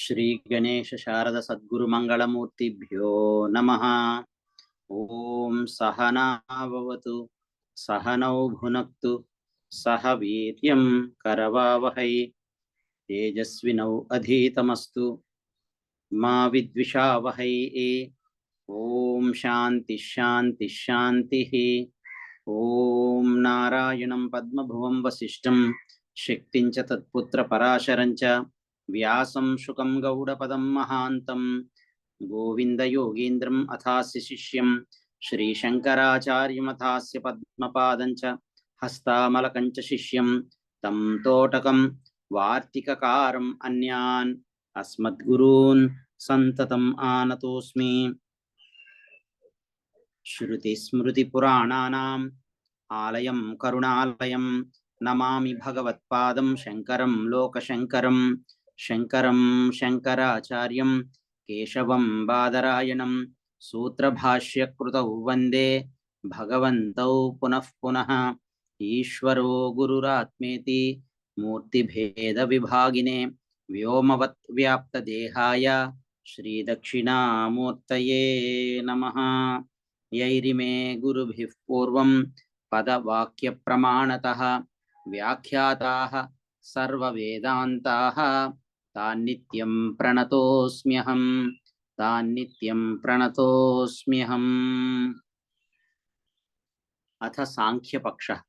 श्री गणेश शारद सद्गुरु मंगलमूर्तिभ्यो नमः। ओम सहना भवतु सहनौ भुनक्तु सह वीर्यं करवावहै तेजस्विनौ अधीतमस्तु मा विद्विषावहै। ओम शांति शांति शांतिः। ओम नारायणं पद्मभुवं वसिष्ठं शक्तिं च तत्पुत्र पराशरं च व्यासं शुकं गौडपदं महान्तं गोविंद योगीन्द्रम् अथास्य शिष्यं श्रीशंकराचार्यमथास्य पद्मपादं च हस्तामलकं च शिष्यं तं तोटकं वार्तिककारम् अन्यान् अस्मद्गुरून् सन्ततम् आनतोऽस्मि। श्रुतिस्मृतिपुराणानाम् आलयं करुणालयं नमामि भगवत्पादं शङ्करं लोकशङ्करं शङ्करं शङ्कराचार्यं केशवं बादरायणं सूत्रभाष्यकृतौ वन्दे भगवन्तौ पुनः पुनः। ईश्वरो गुरुरात्मेति मूर्तिभेदविभागिने व्योमवद्व्याप्तदेहाय श्रीदक्षिणामूर्तये नमः। यैरिमे गुरुभिः पूर्वं पदवाक्यप्रमाणतः व्याख्याताः सर्ववेदान्ताः तान्नित्यं प्रणतोऽस्म्यहम् तान्नित्यं प्रणतोऽस्म्यहम्। अथ सांख्यपक्षः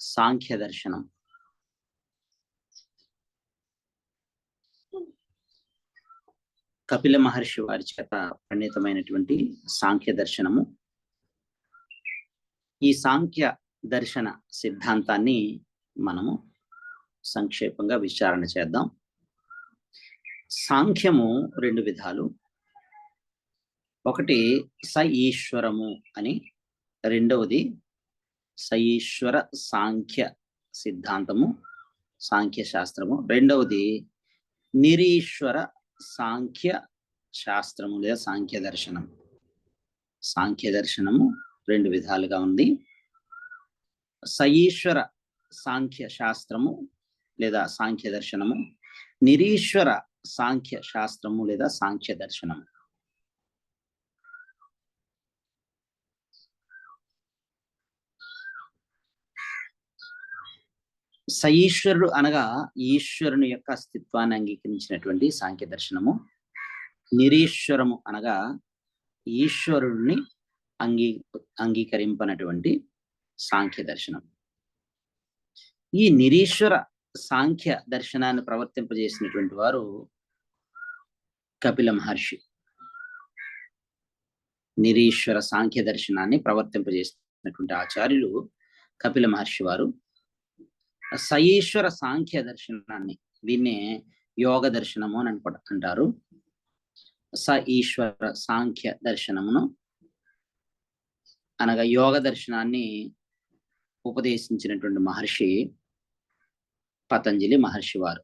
सांख्यदर्शनम्। కపిల మహర్షి వారి చేత ప్రణీతమైనటువంటి సాంఖ్య దర్శనము. ఈ సాంఖ్య దర్శన సిద్ధాంతాన్ని మనము సంక్షేపంగా విచారణ చేద్దాం. సాంఖ్యము రెండు విధాలు. ఒకటి స ఈశ్వరము అని, రెండవది స ఈశ్వర సాంఖ్య సిద్ధాంతము సాంఖ్య శాస్త్రము. రెండవది నిరీశ్వర సాంఖ్య శాస్త్రము లేదా సాంఖ్య దర్శనం. సాంఖ్య దర్శనము రెండు విధాలుగా ఉంది. సఈశ్వర సాంఖ్య శాస్త్రము లేదా సాంఖ్య దర్శనము, నిరీశ్వర సాంఖ్య శాస్త్రము లేదా సాంఖ్య దర్శనము. సఈశ్వరుడు అనగా ఈశ్వరుని యొక్క అస్తిత్వాన్ని అంగీకరించినటువంటి సాంఖ్య దర్శనము. నిరీశ్వరము అనగా ఈశ్వరుడిని అంగీకరింపనటువంటి సాంఖ్య దర్శనం. ఈ నిరీశ్వర సాంఖ్య దర్శనాన్ని ప్రవర్తింపజేసినటువంటి వారు కపిల మహర్షి. నిరీశ్వర సాంఖ్య దర్శనాన్ని ప్రవర్తింపజేసినటువంటి ఆచార్యులు కపిల మహర్షి వారు. సఈశ్వర సాంఖ్య దర్శనాన్ని, దీన్నే యోగ దర్శనము అని అంటారు. స ఈశ్వర సాంఖ్య దర్శనమును అనగా యోగ దర్శనాన్ని ఉపదేశించినటువంటి మహర్షి పతంజలి మహర్షి వారు.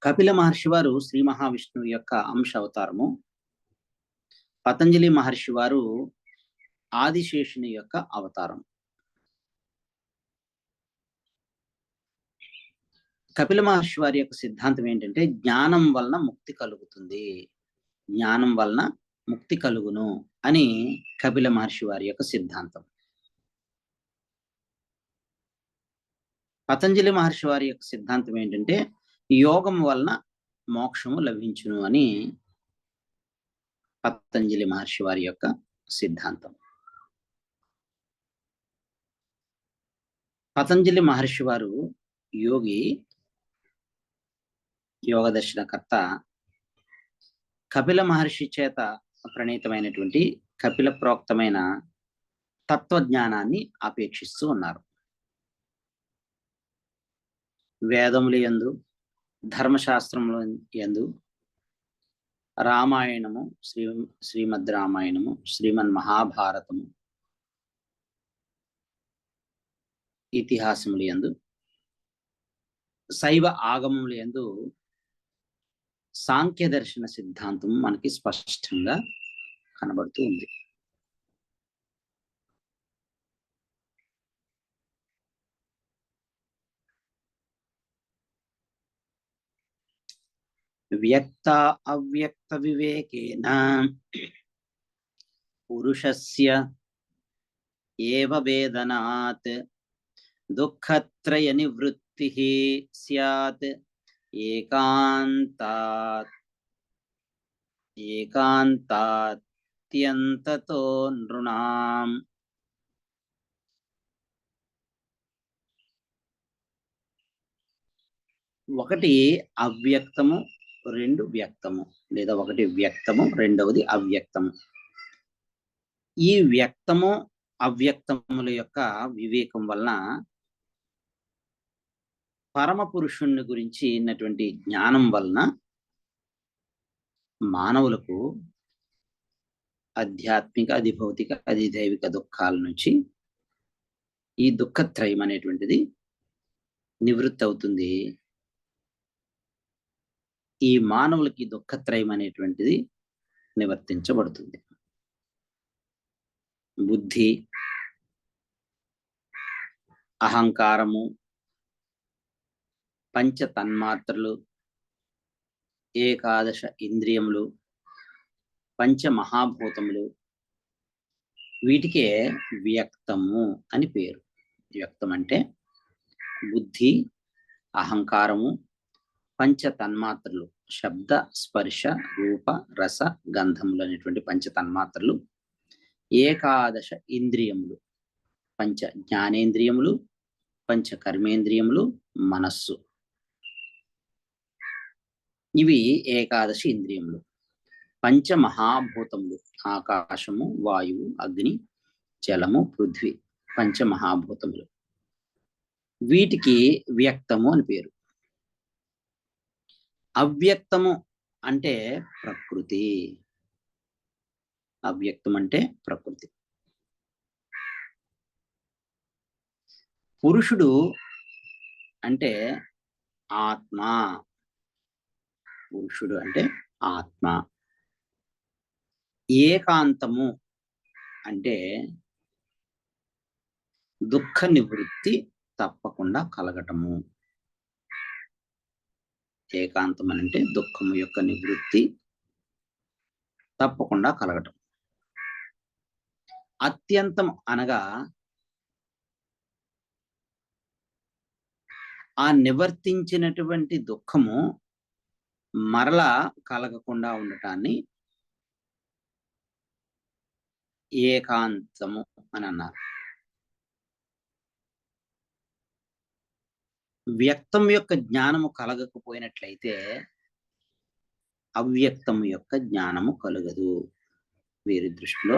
కపిల మహర్షి వారు శ్రీ మహావిష్ణువు యొక్క అంశ అవతారము. పతంజలి మహర్షి వారు ఆదిశేషుని యొక్క అవతారం. కపిల మహర్షి వారి యొక్క సిద్ధాంతం ఏంటంటే జ్ఞానం వలన ముక్తి కలుగుతుంది, జ్ఞానం వలన ముక్తి కలుగును అని కపిల మహర్షి వారి యొక్క సిద్ధాంతం. పతంజలి మహర్షి వారి యొక్క సిద్ధాంతం ఏంటంటే యోగం వలన మోక్షము లభించును అని పతంజలి మహర్షి వారి యొక్క సిద్ధాంతం. పతంజలి మహర్షి వారు యోగి, యోగ దర్శనకర్త. కపిల మహర్షి చేత ప్రణీతమైనటువంటి కపిల ప్రోక్తమైన తత్వజ్ఞానాన్ని అపేక్షిస్తూ ఉన్నారు. వేదముల యందు, ధర్మశాస్త్రముల యందు, రామాయణము, శ్రీమద్ రామాయణము, శ్రీమన్ మహాభారతము, ఇతిహాసముల యందు, శైవ ఆగమముల యందు సాంఖ్య దర్శన సిద్ధాంతం మనకి స్పష్టంగా కనబడుతూ ఉంది. వ్యక్త అవ్యక్త వివేకేన పురుషస్య ఏవ వేదనాత్ దుఃఖత్రయ నివృత్తి స్యాత్ ఏకాంతాత్యంతతో నృణాం. ఒకటి అవ్యక్తము, రెండు వ్యక్తము, లేదా ఒకటి వ్యక్తము, రెండవది అవ్యక్తము. ఈ వ్యక్తము అవ్యక్తముల యొక్క వివేకం వలన పరమ పురుషుణ్ణి గురించి ఉన్నటువంటి జ్ఞానం వలన మానవులకు ఆధ్యాత్మిక, అధిభౌతిక, అధిదైవిక దుఃఖాల నుంచి ఈ దుఃఖత్రయం అనేటువంటిది నివృత్తి అవుతుంది. ఈ మానవులకి దుఃఖత్రయం అనేటువంటిది నివర్తించబడుతుంది. బుద్ధి, అహంకారము, పంచ తన్మాత్రలు, ఏకాదశ ఇంద్రియములు, పంచ మహాభూతములు, వీటికే వ్యక్తము అని పేరు. వ్యక్తం అంటే బుద్ధి, అహంకారము, పంచ తన్మాత్రలు, శబ్ద, స్పర్శ, రూప, రస, గంధములు అనేటువంటి పంచ తన్మాత్రలు, ఏకాదశ ఇంద్రియములు, పంచ జ్ఞానేంద్రియములు, పంచ కర్మేంద్రియములు, మనస్సు, ఇవి ఏకాదశి ఇంద్రియములు. పంచ మహాభూతములు, ఆకాశము, వాయువు, అగ్ని, జలము, పృథ్వీ, పంచ మహాభూతములు, వీటికి వ్యక్తము అని పేరు. అవ్యక్తము అంటే ప్రకృతి. అవ్యక్తం అంటే ప్రకృతి. పురుషుడు అంటే ఆత్మ. పురుషుడు అంటే ఆత్మ. ఏకాంతము అంటే దుఃఖ నివృత్తి తప్పకుండా కలగటము. ఏకాంతం అంటే దుఃఖము యొక్క నివృత్తి తప్పకుండా కలగటం. అత్యంతం అనగా ఆ నివర్తించినటువంటి దుఃఖము మరలా కలగకుండా ఉండటాన్ని ఏకాంతము అని అన్నారు. వ్యక్తం యొక్క జ్ఞానము కలగకపోయినట్లయితే అవ్యక్తము యొక్క జ్ఞానము కలగదు. వీరి దృష్టిలో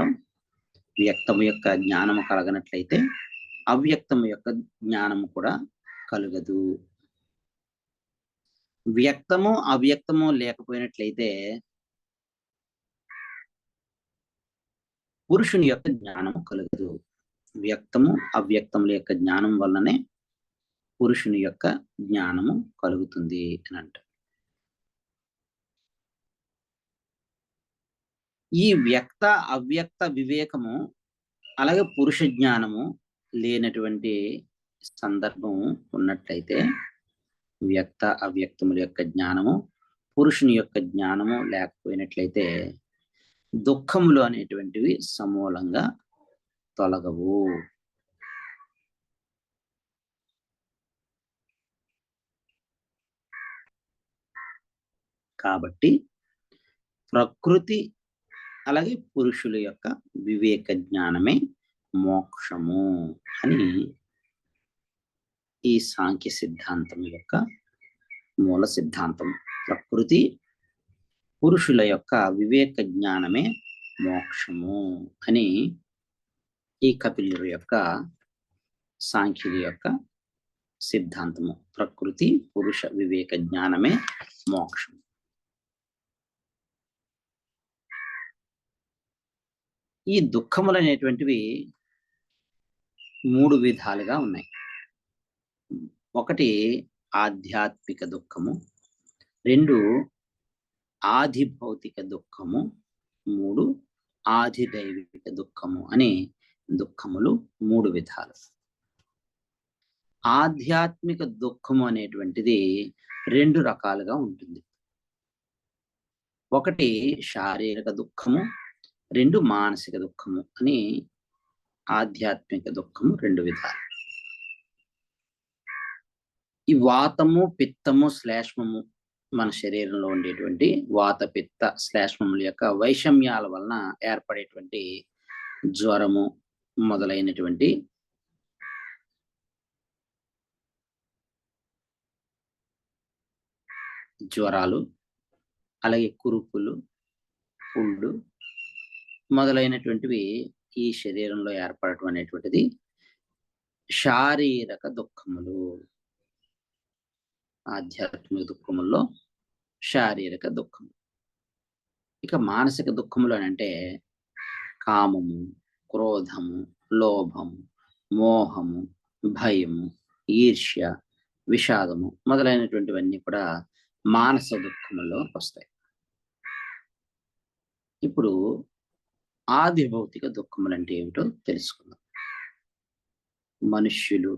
వ్యక్తము యొక్క జ్ఞానము కలగనట్లయితే అవ్యక్తము యొక్క జ్ఞానము కూడా కలగదు. వ్యక్తము అవ్యక్తము లేకపోయినట్లయితే పురుషుని యొక్క జ్ఞానము కలగదు. వ్యక్తము అవ్యక్తముల యొక్క జ్ఞానం వల్లనే పురుషుని యొక్క జ్ఞానము కలుగుతుంది అని అంట. ఈ వ్యక్త అవ్యక్త వివేకము అలాగే పురుష జ్ఞానము లేనటువంటి సందర్భం ఉన్నట్లయితే, వ్యక్త అవ్యక్తముల యొక్క జ్ఞానము పురుషుని యొక్క జ్ఞానము లేకపోయినట్లయితే దుఃఖములు అనేటువంటివి సమూలంగా తొలగవు. కాబట్టి ప్రకృతి అలాగే పురుషుల యొక్క వివేక జ్ఞానమే మోక్షము అని ఈ సాంఖ్య సిద్ధాంతం యొక్క మూల సిద్ధాంతం. ప్రకృతి పురుషుల యొక్క వివేక జ్ఞానమే మోక్షము అని ఈ కపిలుల యొక్క సాంఖ్యుల యొక్క సిద్ధాంతము. ప్రకృతి పురుష వివేక జ్ఞానమే మోక్షం. ఈ దుఃఖములు అనేటువంటివి 3 విధాలుగా ఉన్నాయి. ఒకటి ఆధ్యాత్మిక దుఃఖము, 2 ఆధిభౌతిక దుఃఖము, 3 ఆధిదైవిక దుఃఖము అని దుఃఖములు 3 విధాలు. ఆధ్యాత్మిక దుఃఖము అనేటువంటిది 2 రకాలుగా ఉంటుంది. ఒకటి శారీరక దుఃఖము, 2 మానసిక దుఃఖము అని ఆధ్యాత్మిక దుఃఖము 2 విధాలు. ఈ వాతము, పిత్తము, శ్లేష్మము మన శరీరంలో ఉండేటువంటి వాత, పిత్త, శ్లేష్మముల యొక్క వైషమ్యాల వలన ఏర్పడేటువంటి జ్వరము మొదలైనటువంటి జ్వరాలు, అలాగే కురుపులు, పుండు మొదలైనటువంటివి ఈ శరీరంలో ఏర్పడటం అనేటువంటిది శారీరక దుఃఖములు. ఆధ్యాత్మిక దుఃఖముల్లో శారీరక దుఃఖము. ఇక మానసిక దుఃఖములు అని అంటే కామము, క్రోధము, లోభము, మోహము, భయము, ఈర్ష్య, విషాదము మొదలైనటువంటివన్నీ కూడా మానసిక దుఃఖముల్లో వస్తాయి. ఇప్పుడు ఆది భౌతిక దుఃఖములు అంటే ఏమిటో తెలుసుకుందాం. మనుష్యులు,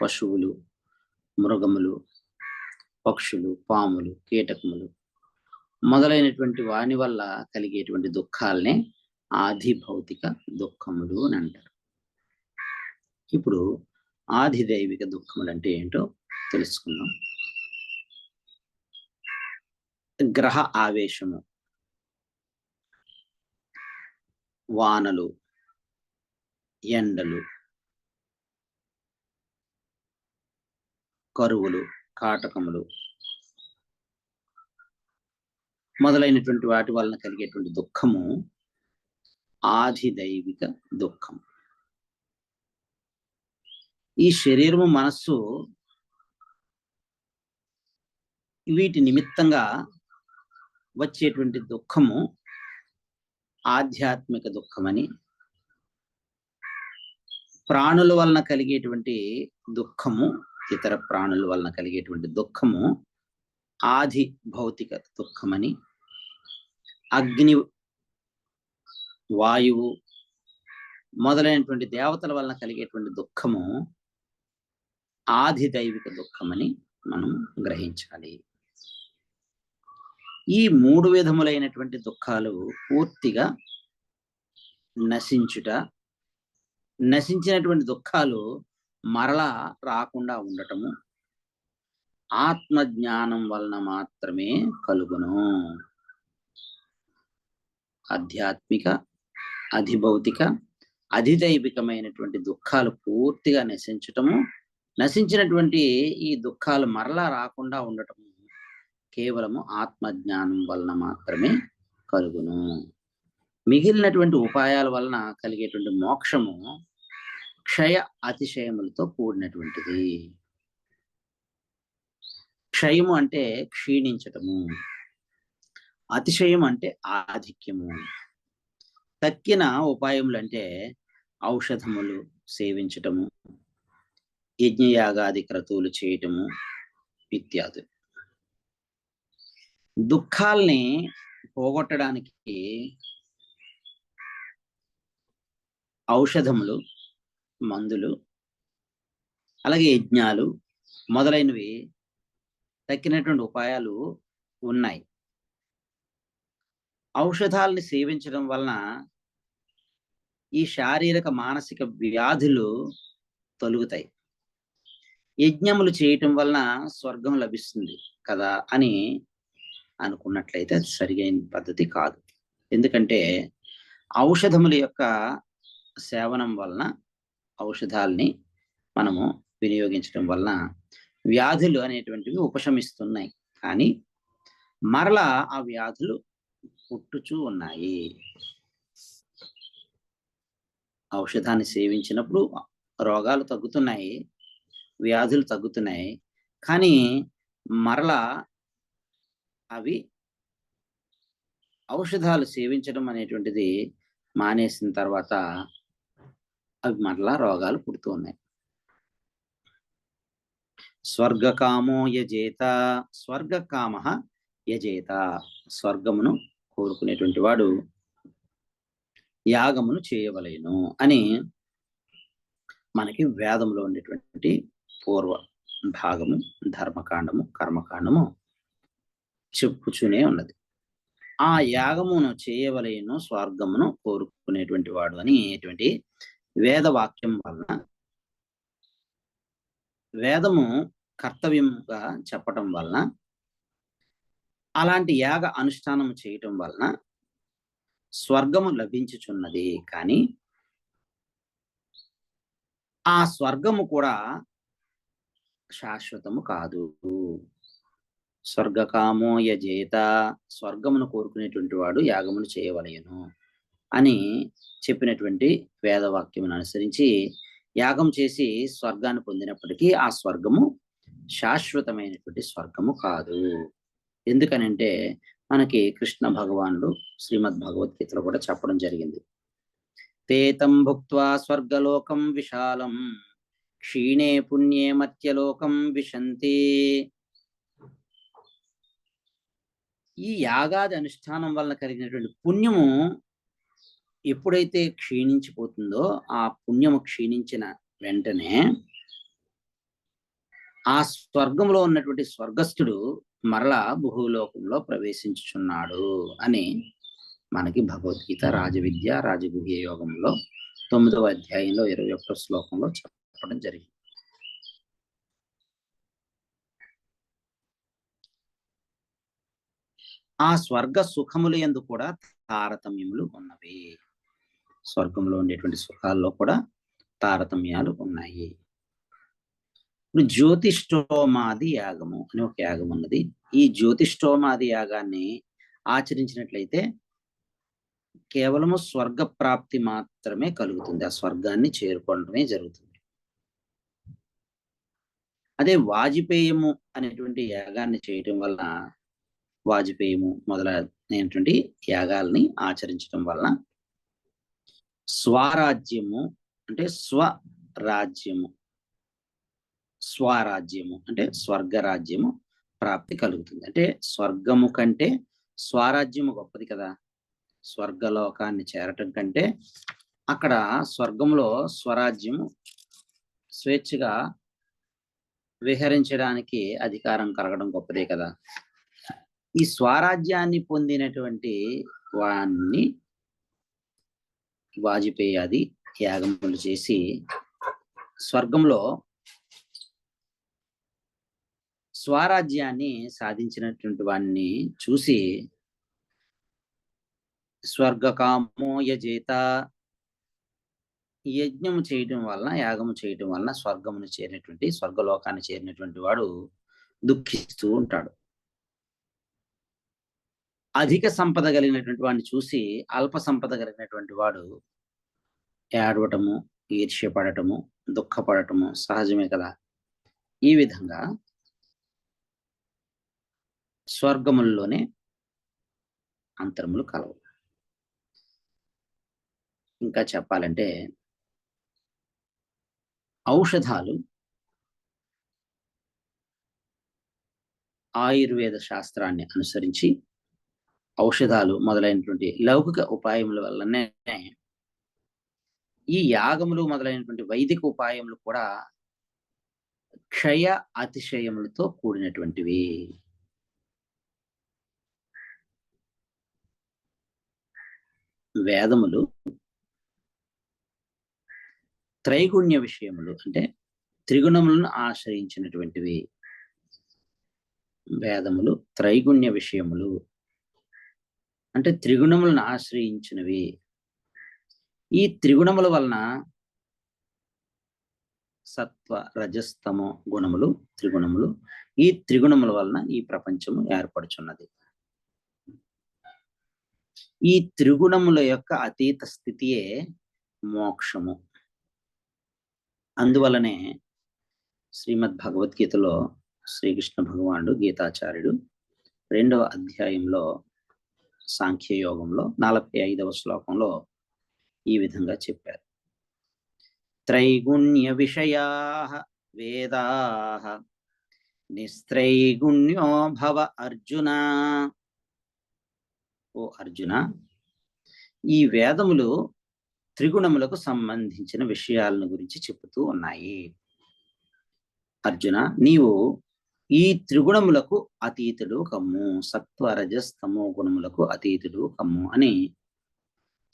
పశువులు, మృగములు, పక్షులు, పాములు, కీటకములు మొదలైనటువంటి వాని వల్ల కలిగేటువంటి దుఃఖాలనే ఆది భౌతిక దుఃఖములు అని అంటారు. ఇప్పుడు ఆది దైవిక దుఃఖములు అంటే ఏంటో తెలుసుకుందాం. గ్రహ ఆవేశము, వానలు, ఎండలు, కరువులు, కాటకములు మొదలైనటువంటి వాటి వలన కలిగేటువంటి దుఃఖము ఆది దైవిక దుఃఖం. ఈ శరీరము, మనస్సు వీటి నిమిత్తంగా వచ్చేటువంటి దుఃఖము ఆధ్యాత్మిక దుఃఖమని, ప్రాణుల వలన కలిగేటువంటి దుఃఖము, ఇతర ప్రాణుల వలన కలిగేటువంటి దుఃఖము ఆది భౌతిక దుఃఖమని, అగ్ని, వాయువు మొదలైనటువంటి దేవతల వలన కలిగేటువంటి దుఃఖము ఆది దైవిక దుఃఖమని మనం గ్రహించాలి. ఈ 3 విధములైనటువంటి దుఃఖాలు పూర్తిగా నశించుట, నశించినటువంటి దుఃఖాలు మరలా రాకుండా ఉండటము ఆత్మజ్ఞానం వలన మాత్రమే కలుగును. ఆధ్యాత్మిక, అధిభౌతిక, అధిదైవికమైనటువంటి దుఃఖాలు పూర్తిగా నశించటము, నశించినటువంటి ఈ దుఃఖాలు మరలా రాకుండా ఉండటము కేవలము ఆత్మజ్ఞానం వలన మాత్రమే కలుగును. మిగిలినటువంటి ఉపాయాల వలన కలిగేటువంటి మోక్షము క్షయ అతిశయములతో కూడినటువంటిది. క్షయము అంటే క్షీణించటము, అతిశయం అంటే ఆధిక్యము. తక్కిన ఉపాయములు అంటే ఔషధములు సేవించటము, యజ్ఞయాగాది క్రతువులు చేయటము ఇత్యాది. దుఃఖాల్ని పోగొట్టడానికి ఔషధములు, మందులు, అలాగే యజ్ఞాలు మొదలైనవి తక్కినటువంటి ఉపాయాలు ఉన్నాయి. ఔషధాలని సేవించడం వలన ఈ శారీరక, మానసిక వ్యాధులు తొలుగుతాయి. యజ్ఞములు చేయటం వలన స్వర్గం లభిస్తుంది కదా అని అనుకున్నట్లయితే అది సరియైన పద్ధతి కాదు. ఎందుకంటే ఔషధముల యొక్క సేవనం వలన, ఔషధాలని మనము వినియోగించడం వలన వ్యాధులు అనేటువంటివి ఉపశమిస్తున్నాయి, కానీ మరలా ఆ వ్యాధులు పుట్టుచూ ఉన్నాయి. ఔషధాన్ని సేవించినప్పుడు రోగాలు తగ్గుతున్నాయి, వ్యాధులు తగ్గుతున్నాయి, కానీ మరలా అవి ఔషధాలు సేవించడం అనేటువంటిది మానేసిన తర్వాత అవి మరలా రోగాలు పుడుతూ ఉన్నాయి. స్వర్గకామో యజేత, స్వర్గకామ యజేత, స్వర్గమును కోరుకునేటువంటి వాడు యాగమును చేయవలెను అని మనకి వేదంలో ఉండేటువంటి పూర్వ భాగము, ధర్మకాండము, కర్మకాండము చెప్పుచూనే ఉన్నది. ఆ యాగమును చేయవలెను స్వర్గమును కోరుకునేటువంటి వాడు అనేటువంటి వేదవాక్యం వలన వేదము కర్తవ్యంగా చెప్పటం వలన అలాంటి యాగ అనుష్ఠానం చేయటం వలన స్వర్గము లభించుచున్నది. కానీ ఆ స్వర్గము కూడా శాశ్వతము కాదు. స్వర్గకామో యజేత, స్వర్గమును కోరుకునేటువంటి వాడు యాగమును చేయవలెను అని చెప్పినటువంటి వేదవాక్యమును అనుసరించి యాగం చేసి స్వర్గాన్ని పొందినప్పటికీ ఆ స్వర్గము శాశ్వతమైనటువంటి స్వర్గము కాదు. ఎందుకనంటే మనకి కృష్ణ భగవానుడు శ్రీమద్ భగవద్గీతలో కూడా చెప్పడం జరిగింది. తేతం భుక్త్వా స్వర్గలోకం విశాలం క్షీణే పుణ్యే మర్త్యలోకం విశంతి. ఈ యాగాది అనుష్ఠానం వలన కలిగినటువంటి పుణ్యము ఎప్పుడైతే క్షీణించిపోతుందో ఆ పుణ్యము క్షీణించిన వెంటనే ఆ స్వర్గంలో ఉన్నటువంటి స్వర్గస్థుడు మరలా భూలోకంలో ప్రవేశించుచున్నాడు అని మనకి భగవద్గీత రాజవిద్య రాజగుహ్య యోగంలో 9వ అధ్యాయంలో 21వ శ్లోకంలో చెప్పడం జరిగింది. ఆ స్వర్గ సుఖములు యందు కూడా తారతమ్యములు ఉన్నవి. స్వర్గంలో ఉండేటువంటి సుఖాల్లో కూడా తారతమ్యాలు ఉన్నాయి. ఇప్పుడు జ్యోతిష్ఠోమాది యాగము అని ఒక యాగం ఉన్నది. ఈ జ్యోతిష్ఠోమాది యాగాన్ని ఆచరించినట్లయితే కేవలము స్వర్గ ప్రాప్తి మాత్రమే కలుగుతుంది. ఆ స్వర్గాన్ని చేరుకోవడమే జరుగుతుంది. అదే వాజపేయము అనేటువంటి యాగాన్ని చేయటం వల్ల వాజపేయము మొదలైనటువంటి యాగాల్ని ఆచరించడం వలన స్వరాజ్యము అంటే స్వరాజ్యము స్వరాజ్యము అంటే స్వర్గరాజ్యము ప్రాప్తి కలుగుతుంది. అంటే స్వర్గము కంటే స్వరాజ్యము గొప్పది కదా. స్వర్గలోకాన్ని చేరటం కంటే అక్కడ స్వర్గంలో స్వరాజ్యము స్వేచ్ఛగా విహరించడానికి అధికారం కలగడం గొప్పదే కదా. ఈ స్వరాజ్యాన్ని పొందినటువంటి వాణ్ణి వాజపేయాది యాగములు చేసి స్వర్గంలో స్వరాజ్యాన్ని సాధించినటువంటి వాణ్ణి చూసి స్వర్గకామో యజేత, యజ్ఞము చేయటం వలన యాగము చేయటం వలన స్వర్గమును చేరినటువంటి స్వర్గలోకాన్ని చేరినటువంటి వాడు దుఃఖిస్తూ ఉంటాడు. అధిక సంపద కలిగినటువంటి వాడిని చూసి అల్ప సంపద కలిగినటువంటి వాడు ఏడవటము, ఈర్ష్యపడటము, దుఃఖపడటము సహజమే కదా. ఈ విధంగా స్వర్గముల్లోనే అంతరములు కలవు. ఇంకా చెప్పాలంటే ఔషధాలు ఆయుర్వేద శాస్త్రాన్ని అనుసరించి ఔషధాలు మొదలైనటువంటి లౌకిక ఉపాయముల వల్లనే ఈ యాగములు మొదలైనటువంటి వైదిక ఉపాయములు కూడా క్షయ అతిశయములతో కూడినటువంటివి. వేదములు త్రైగుణ్య విషయములు అంటే త్రిగుణములను ఆశ్రయించినటువంటివి. వేదములు త్రైగుణ్య విషయములు అంటే త్రిగుణములను ఆశ్రయించినవి. ఈ త్రిగుణముల వలన సత్వ రజస్తమో గుణములు త్రిగుణములు, ఈ త్రిగుణముల వలన ఈ ప్రపంచము ఏర్పడుచున్నది. ఈ త్రిగుణముల యొక్క అతీత స్థితియే మోక్షము. అందువలనే శ్రీమద్ భగవద్గీతలో శ్రీకృష్ణ భగవానుడు గీతాచార్యుడు 2వ అధ్యాయంలో సాంఖ్యయోగంలో 45వ శ్లోకంలో ఈ విధంగా చెప్పారు. త్రైగుణ్య విషయా వేదా నిస్త్రైగుణ్యో భవ అర్జున. ఓ అర్జున, ఈ వేదములు త్రిగుణములకు సంబంధించిన విషయాలను గురించి చెబుతూ ఉన్నాయి. అర్జున, నీవు ఈ త్రిగుణములకు అతీతుడు కమ్ము, సత్వ రజస్తమో గుణములకు అతీతుడు కమ్ము అని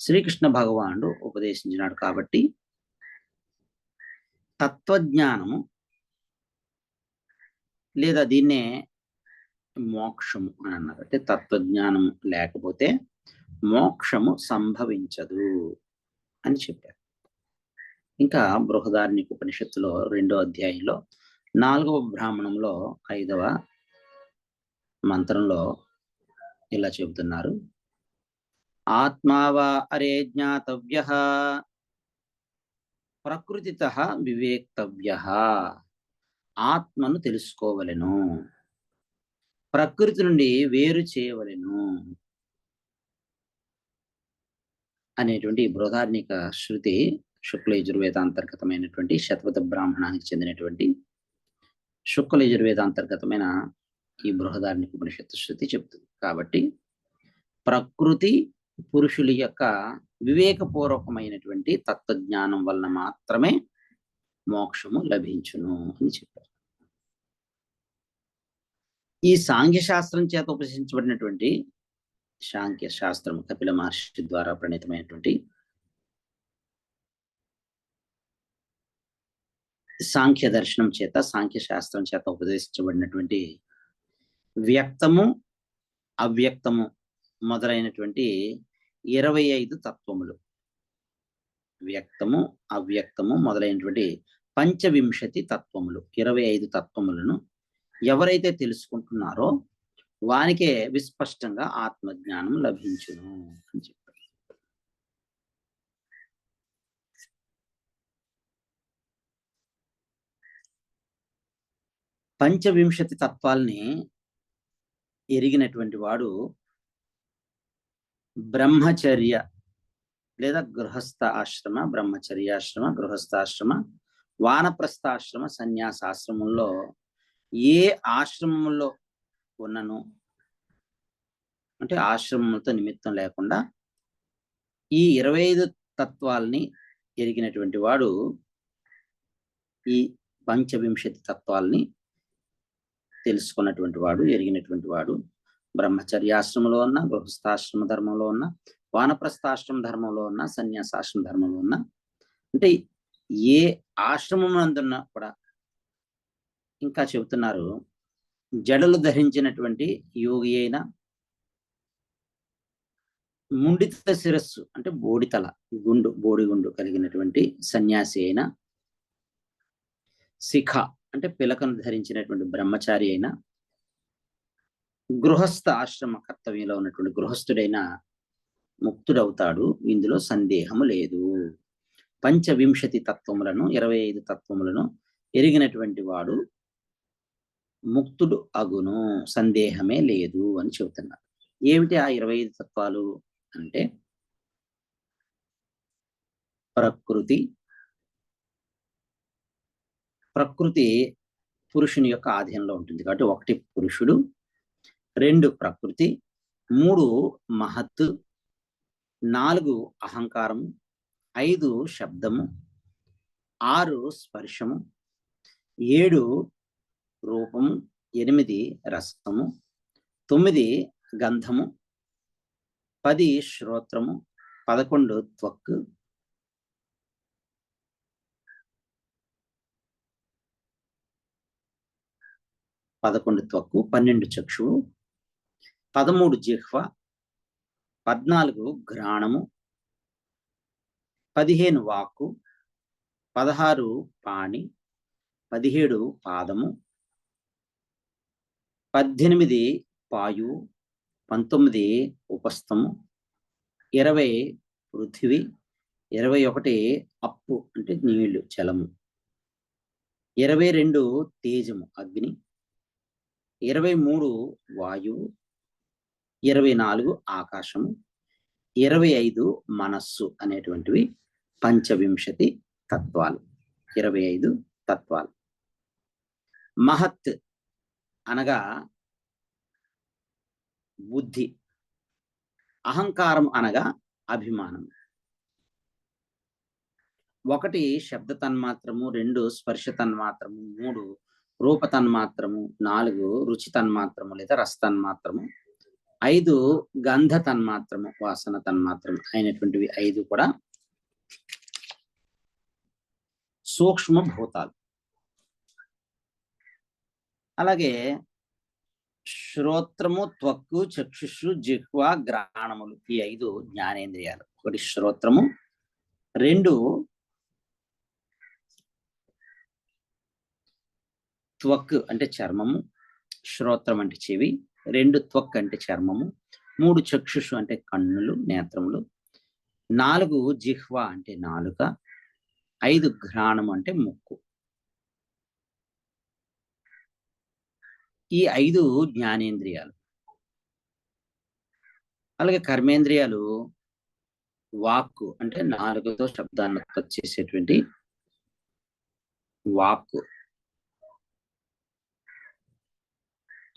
శ్రీకృష్ణ భగవానుడు ఉపదేశించినాడు. కాబట్టి తత్వజ్ఞానము లేదా దీన్నే మోక్షము అని అన్నారు. అంటే తత్వజ్ఞానం లేకపోతే మోక్షము సంభవించదు అని చెప్పారు. ఇంకా బృహదారణ్యక ఉపనిషత్తులో 2వ అధ్యాయంలో 4వ బ్రాహ్మణంలో 5వ మంత్రంలో ఇలా చెబుతున్నారు. ఆత్మావా అరే జ్ఞాతవ్యః ప్రకృతితః వివేక్తవ్యః. ఆత్మను తెలుసుకోవలెను, ప్రకృతి నుండి వేరు చేయవలెను అనేటువంటి బృహదారణ్యక శృతి శుక్ల యజుర్వేదాంతర్గతమైనటువంటి శతపథ బ్రాహ్మణానికి చెందినటువంటి శుక్ల యజుర్వేదాంతర్గతమైన ఈ బృహదారణ్యక ఉపనిషత్తు శృతి చెప్తుంది. కాబట్టి ప్రకృతి పురుషుల యొక్క వివేకపూర్వకమైనటువంటి తత్వజ్ఞానం వలన మాత్రమే మోక్షము లభించును అని చెప్పారు. ఈ సాంఖ్య శాస్త్రం చేత ఉపదేశించబడినటువంటి సాంఖ్య శాస్త్రము కపిల మహర్షి ద్వారా ప్రణీతమైనటువంటి సాంఖ్య దర్శనం చేత, సాంఖ్య శాస్త్రం చేత ఉపదేశించబడినటువంటి వ్యక్తము అవ్యక్తము మొదలైనటువంటి 25 తత్వములు, వ్యక్తము అవ్యక్తము మొదలైనటువంటి 25 తత్వములు, 25 తత్వములను ఎవరైతే తెలుసుకుంటున్నారో వానికే విస్పష్టంగా ఆత్మజ్ఞానం లభించును అని చెప్పారు. పంచవింశతి తత్వాల్ని ఎరిగినటువంటి వాడు బ్రహ్మచర్య లేదా గృహస్థ ఆశ్రమ, బ్రహ్మచర్యాశ్రమ, గృహస్థాశ్రమ, వానప్రస్థాశ్రమ, సన్యాసాశ్రమంలో ఏ ఆశ్రమంలో ఉన్నను, అంటే ఆశ్రమంతో నిమిత్తం లేకుండా ఈ 25 తత్వాల్ని ఎరిగినటువంటి వాడు ఈ పంచవింశతి తత్వాల్ని తెలుసుకున్నటువంటి వాడు, ఎరిగినటువంటి వాడు బ్రహ్మచర్యాశ్రమంలో ఉన్న, గృహస్థాశ్రమ ధర్మంలో ఉన్న, వానప్రస్థాశ్రమ ధర్మంలో ఉన్న, సన్యాసాశ్రమ ధర్మంలో ఉన్న, అంటే ఏ ఆశ్రమం అందున్నా కూడా. ఇంకా చెబుతున్నారు, జడలు ధరించినటువంటి యోగి అయినా, ముండిత శిరస్సు అంటే బోడితల గుండు, బోడిగుండు కలిగినటువంటి సన్యాసి అయినా, శిఖ అంటే పిలకను ధరించినటువంటి బ్రహ్మచారి అయినా, గృహస్థ ఆశ్రమ కర్తవ్యంలో ఉన్నటువంటి గృహస్థుడైనా ముక్తుడవుతాడు, ఇందులో సందేహము లేదు. పంచవింశతి తత్వములను, 25 తత్వములను ఎరిగినటువంటి వాడు ముక్తుడు అగును, సందేహమే లేదు అని చెబుతున్నారు. ఏమిటి ఆ 25 తత్వాలు అంటే ప్రకృతి. ప్రకృతి పురుషుని యొక్క ఆధీనంలో ఉంటుంది కాబట్టి 1 పురుషుడు, 2 ప్రకృతి, 3 మహత్, 4 అహంకారము, 5 శబ్దము, 6 స్పర్శము, 7 రూపము, 8 రసము, 9 గంధము, 10 శ్రోత్రము, 11 త్వక్, 12 చక్షువు, 13 జిహ్వ, 14 ఘ్రాణము, 15 వాక్కు, 16 పాణి, 17 పాదము, 18 పాయువు, 19 ఉపస్థము, 20 పృథివి, 21 అప్పు అంటే నీళ్లు, జలము, 22 తేజము అగ్ని, 23 వాయువు, 24 ఆకాశము, 25 మనస్సు అనేటువంటివి పంచవింశతి తత్వాలు, 25 తత్వాలు. మహత్ అనగా బుద్ధి, అహంకారం అనగా అభిమానం. 1 శబ్ద తన్మాత్రము, 2 స్పర్శ తన్మాత్రము, 3 రూప తన్మాత్రము, 4 రుచి తన్మాత్రము లేదా రస తన్మాత్రము, 5 గంధ తన్మాత్రము, వాసన తన్మాత్రము అయినటువంటివి 5 కూడా సూక్ష్మ భూతాలు. అలాగే శ్రోత్రము, త్వక్కు, చక్షుషు, జిహ్వ, గ్రాణములు ఈ 5 జ్ఞానేంద్రియాలు. ఒకటి శ్రోత్రము, 2 త్వక్ అంటే చర్మము, శ్రోత్రం అంటే చెవి, 2 త్వక్ అంటే చర్మము, 3 చక్షుషు అంటే కన్నులు, నేత్రములు, 4 జిహ్వ అంటే నాలుక, 5 ఘ్రాణము అంటే ముక్కు. ఈ 5 జ్ఞానేంద్రియాలు. అలాగే కర్మేంద్రియాలు వాక్కు అంటే నాలుగుతో శబ్దాన్ని ఉత్పత్తి చేసేటువంటి వాక్కు.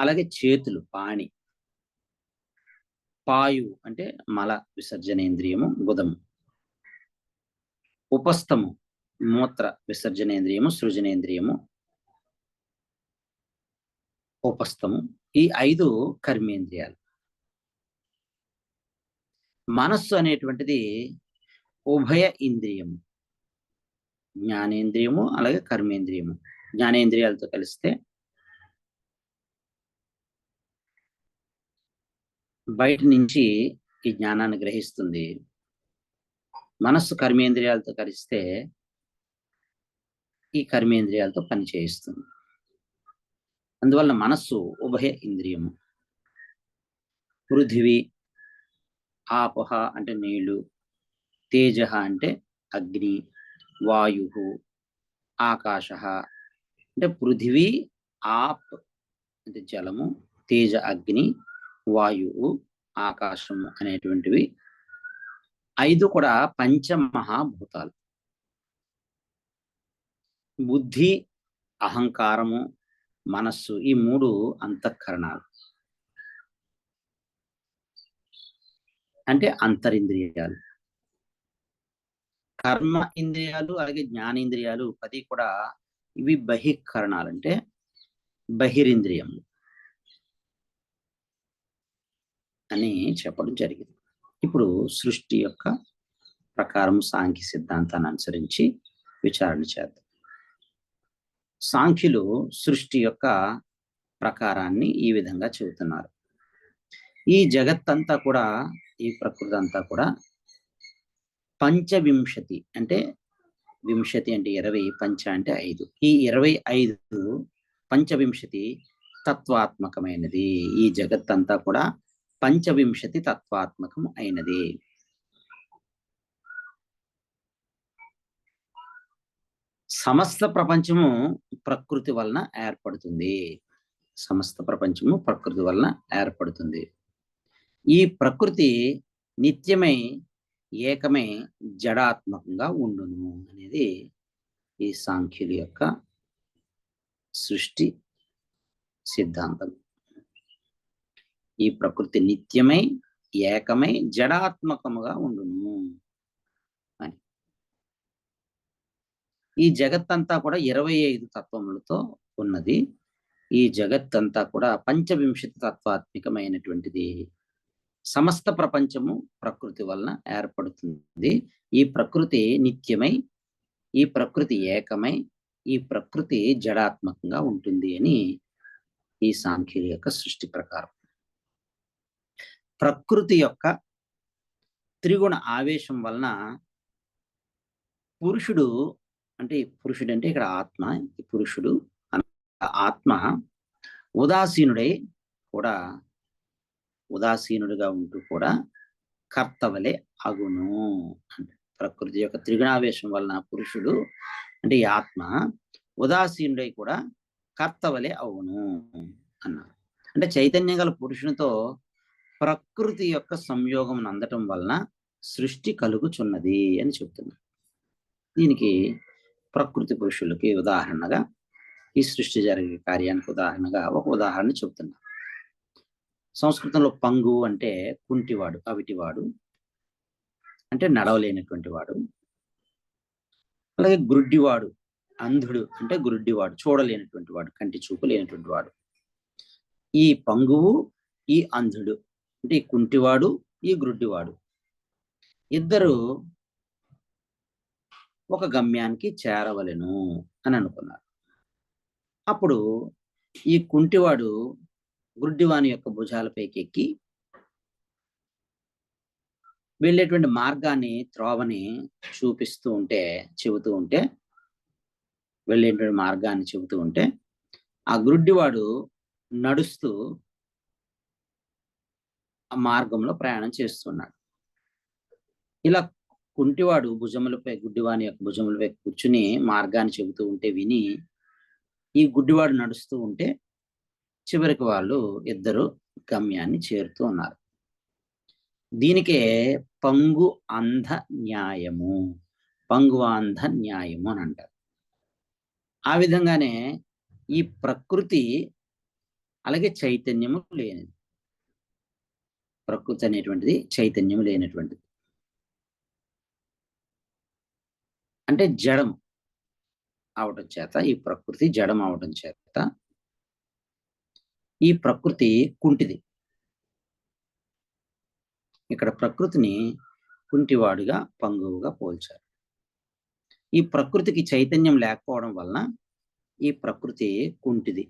అలాగే చేతులు పాణి, పాయు అంటే మల విసర్జనేంద్రియము గుదము, ఉపస్థము మూత్ర విసర్జనేంద్రియము సృజనేంద్రియము ఉపస్థము. ఈ 5 కర్మేంద్రియాలు. మనస్సు అనేటువంటిది ఉభయ ఇంద్రియము, జ్ఞానేంద్రియము అలాగే కర్మేంద్రియము. జ్ఞానేంద్రియాలతో కలిస్తే బయట నుంచి ఈ జ్ఞానాన్ని గ్రహిస్తుంది. మనస్సు కర్మేంద్రియాలతో కలిస్తే ఈ కర్మేంద్రియాలతో పని చేయిస్తుంది. అందువల్ల మనస్సు ఉభయ ఇంద్రియము. పృథివీ, ఆపహ అంటే నీళ్లు, తేజ అంటే అగ్ని, వాయు, ఆకాశ అంటే పృథివీ, ఆప్ అంటే జలము, తేజ అగ్ని, వాయువు, ఆకాశము అనేటువంటివి 5 కూడా పంచమహాభూతాలు. బుద్ధి, అహంకారము, మనస్సు ఈ 3 అంతఃకరణాలు అంటే అంతరింద్రియాలు. కర్మ ఇంద్రియాలు అలాగే జ్ఞానేంద్రియాలు 10 కూడా ఇవి బహిఃకరణాలు అంటే బహిరింద్రియములు అని చెప్పడం జరిగింది. ఇప్పుడు సృష్టి యొక్క ప్రకారం సాంఖ్య సిద్ధాంతాన్ని అనుసరించి విచారణ చేద్దాం. సాంఖ్యులు సృష్టి యొక్క ప్రకారాన్ని ఈ విధంగా చెబుతున్నారు. ఈ జగత్తంతా కూడా, ఈ ప్రకృతి అంతా కూడా పంచవింశతి అంటే వింశతి అంటే 20, పంచ అంటే 5. ఈ 25 పంచవింశతి తత్వాత్మకమైనది. ఈ జగత్తంతా కూడా పంచవింశతి తత్వాత్మకం అయినది. సమస్త ప్రపంచము ప్రకృతి వలన ఏర్పడుతుంది. సమస్త ప్రపంచము ప్రకృతి వలన ఏర్పడుతుంది. ఈ ప్రకృతి నిత్యమై ఏకమై జడాత్మకంగా ఉండును అనేది ఈ సాంఖ్యుల యొక్క సృష్టి సిద్ధాంతం. ఈ ప్రకృతి నిత్యమై ఏకమై జడాత్మకముగా ఉండును అని. ఈ జగత్తంతా కూడా 25 తత్వములతో ఉన్నది. ఈ జగత్తంతా కూడా పంచవింశతి తత్వాత్మికమైనటువంటిది. సమస్త ప్రపంచము ప్రకృతి వలన ఏర్పడుతుంది. ఈ ప్రకృతి నిత్యమై, ఈ ప్రకృతి ఏకమై, ఈ ప్రకృతి జడాత్మకంగా ఉంటుంది అని ఈ సాంఖ్యుల యొక్క సృష్టి ప్రకారం. ప్రకృతి యొక్క త్రిగుణ ఆవేశం వలన పురుషుడు అంటే ఇక్కడ ఆత్మ, ఈ పురుషుడు ఆత్మ ఉదాసీనుడై కూడా, ఉదాసీనుడిగా ఉంటూ కూడా కర్తవలే అగును అంటే ప్రకృతి యొక్క త్రిగుణావేశం వలన పురుషుడు అంటే ఈ ఆత్మ ఉదాసీనుడై కూడా కర్తవలే అవును అన్నారు. అంటే చైతన్యం గల పురుషునితో ప్రకృతి యొక్క సంయోగం అందటం వలన సృష్టి కలుగుచున్నది అని చెప్తున్నారు. దీనికి ప్రకృతి పురుషులకి ఉదాహరణగా, ఈ సృష్టి జరిగే కార్యానికి ఉదాహరణగా ఒక ఉదాహరణ చెప్తున్నారు. సంస్కృతంలో పంగు అంటే కుంటివాడు, అవిటివాడు అంటే నడవలేనటువంటి వాడు. అలాగే గ్రుడ్డివాడు అంధుడు అంటే గురుడ్డివాడు, చూడలేనటువంటి వాడు, కంటి చూపు లేనటువంటి వాడు. ఈ పంగువు, ఈ అంధుడు అంటే ఈ కుంటివాడు, ఈ గురుడ్డివాడు ఇద్దరు ఒక గమ్యానికి చేరవలెను అని అనుకున్నారు. అప్పుడు ఈ కుంటివాడు గుడ్డివాని యొక్క భుజాలపైకి ఎక్కి వెళ్ళేటువంటి మార్గాన్ని, త్రోవని చూపిస్తూ ఉంటే, చెబుతూ ఉంటే, వెళ్ళేటువంటి మార్గాన్ని చెబుతూ ఉంటే, ఆ గుడ్డివాడు నడుస్తూ ఆ మార్గంలో ప్రయాణం చేస్తున్నాడు. ఇలా కుంటివాడు భుజములపై, గుడ్డివాని యొక్క భుజములపై కూర్చుని మార్గాన్ని చెబుతూ ఉంటే విని, ఈ గుడ్డివాడు నడుస్తూ ఉంటే చివరికి వాళ్ళు ఇద్దరు గమ్యాన్ని చేరుతూ ఉన్నారు. దీనికే పంగు అంధ న్యాయము, పంగువాంధ న్యాయము అని అంటారు. ఆ విధంగానే ఈ ప్రకృతి అలాగే చైతన్యము లేనిది. ప్రకృతి అనేటువంటిది చైతన్యము లేనటువంటిది, అంటే జడం అవడం చేత, ఈ ప్రకృతి జడం అవడం చేత ఈ ప్రకృతి కుంటిది. ఇక్కడ ప్రకృతిని కుంటివాడుగా, పంగువుగా పోల్చారు. ఈ ప్రకృతికి చైతన్యం లేకపోవడం వలన ఈ ప్రకృతి కుంటిది,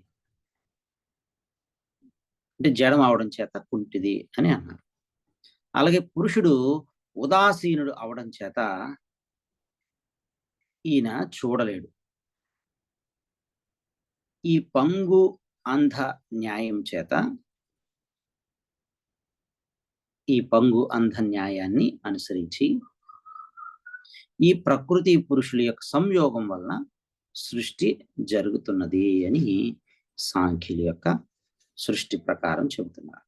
అంటే జడం అవడం చేత కుంటిది అని అన్నారు. అలాగే పురుషుడు ఉదాసీనుడు అవడం చేత ఈయన చూడలేడు. ఈ పంగు అంధ న్యాయం చేత, ఈ పంగు అంధ న్యాయాన్ని అనుసరించి ఈ ప్రకృతి పురుషుల యొక్క సంయోగం వలన సృష్టి జరుగుతున్నది అని సాంఖ్యుల యొక్క సృష్టి ప్రకారం చెబుతున్నారు.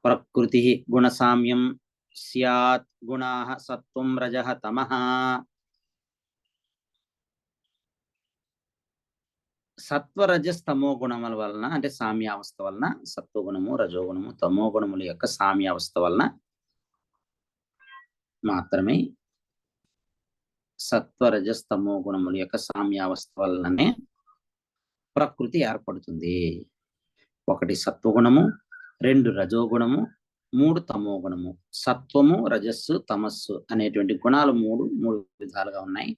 ప్రకృతి గుణసామ్యం స్యాత్ గుణాః సత్వం రజః తమః. సత్వరజస్తమో గుణముల వలన, అంటే సామ్యావస్థ వలన, సత్వగుణము, రజోగుణము, తమో గుణముల యొక్క సామ్యావస్థ వలన మాత్రమే, సత్వరజస్తమో గుణముల యొక్క సామ్యావస్థ వలననే ప్రకృతి ఏర్పడుతుంది. ఒకటి సత్వగుణము, 2 రజోగుణము, 3 తమో గుణము. సత్వము, రజస్సు, తమస్సు అనేటువంటి గుణాలు మూడు విధాలుగా ఉన్నాయి.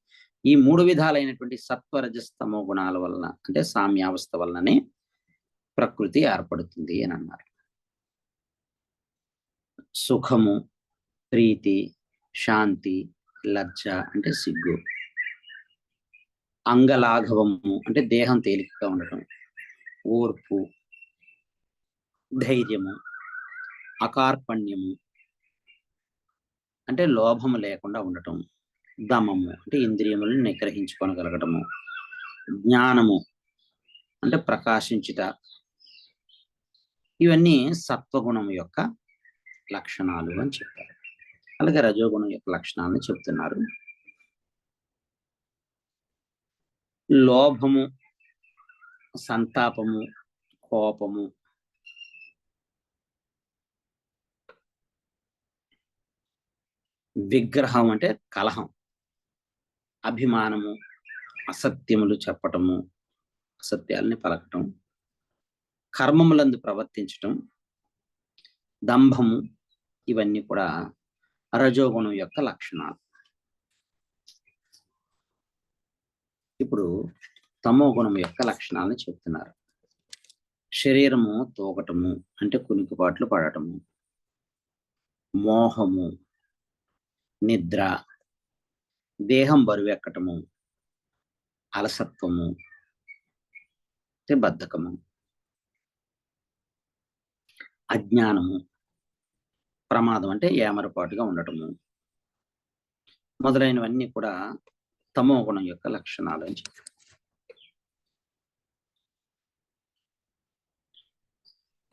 ఈ 3 విధాలైనటువంటి సత్వ రజస్తమో గుణాల వలన, అంటే సామ్యావస్థ వలననే ప్రకృతి ఏర్పడుతుంది అని అన్నారు. సుఖము, ప్రీతి, శాంతి, లజ్జ అంటే సిగ్గు, అంగలాఘవము అంటే దేహం తేలికగా ఉండటం, ఓర్పు, ధైర్యము, అకార్పణ్యము అంటే లోభము లేకుండా ఉండటం, దమము అంటే ఇంద్రియములను నిగ్రహించుకొనగలగటము, జ్ఞానము అంటే ప్రకాశించుట, ఇవన్నీ సత్వగుణం యొక్క లక్షణాలు అని చెప్పారు. అలాగే రజోగుణం యొక్క లక్షణాలను చెప్తున్నారు. లోభము, సంతాపము, కోపము, విగ్రహం అంటే కలహం, అభిమానము, అసత్యములు చెప్పటము, అసత్యాలని పలకటం, కర్మములందు ప్రవర్తించటం, దంభము, ఇవన్నీ కూడా రజోగుణం యొక్క లక్షణాలు. ఇప్పుడు తమో గుణం యొక్క లక్షణాలను చెప్తున్నారు. శరీరము తూగటము అంటే కునికిపాట్లు పడటము, మోహము, నిద్ర, దేహం బరువెక్కటము, అలసత్వము అంటే బద్ధకము, అజ్ఞానము, ప్రమాదం అంటే ఏమరపాటుగా ఉండటము, మొదలైనవన్నీ కూడా తమో గుణం యొక్క లక్షణాలు అని చెప్పారు.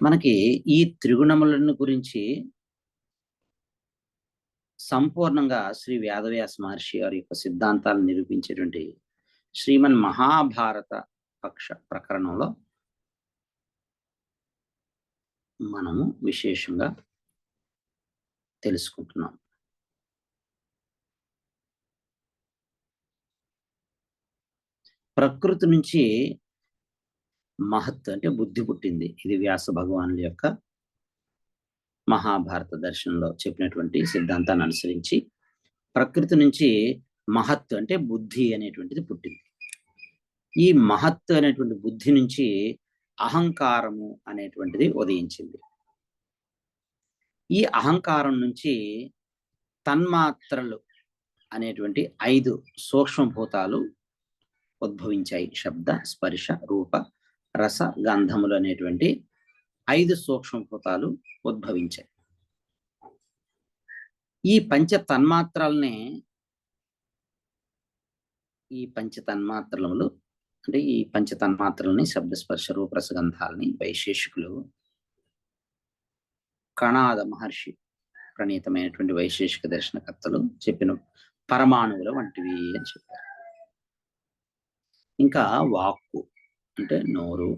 మనకి ఈ త్రిగుణములను గురించి సంపూర్ణంగా శ్రీ వేదవ్యాస మహర్షి గారి యొక్క సిద్ధాంతాలను నిరూపించేటువంటి శ్రీమన్ మహాభారత పక్ష ప్రకరణంలో మనము విశేషంగా తెలుసుకుంటున్నాం. ప్రకృతి నుంచి మహత్ అంటే బుద్ధి పుట్టింది. ఇది వ్యాస భగవానుల యొక్క మహాభారత దర్శనంలో చెప్పినటువంటి సిద్ధాంతాన్ని అనుసరించి ప్రకృతి నుంచి మహత్ అంటే బుద్ధి అనేటువంటిది పుట్టింది. ఈ మహత్ అనేటువంటి బుద్ధి నుంచి అహంకారము అనేటువంటిది ఉదయించింది. ఈ అహంకారం నుంచి తన్మాత్రలు అనేటువంటి 5 సూక్ష్మభూతాలు ఉద్భవించాయి. శబ్ద, స్పర్శ, రూప, రస, గంధములు అనేటువంటి 5 సూక్ష్మభూతాలు ఉద్భవించాయి. ఈ పంచ తన్మాత్రల్ని అంటే ఈ పంచ తన్మాత్రల్ని శబ్ద, స్పర్శ, రూప, రస, గంధాలని వైశేషికులు కణాద మహర్షి ప్రణీతమైనటువంటి వైశేషిక దర్శనకర్తలు చెప్పిన పరమాణువుల వంటివి అని చెప్పారు. ఇంకా వాక్కు అంటే నోరు,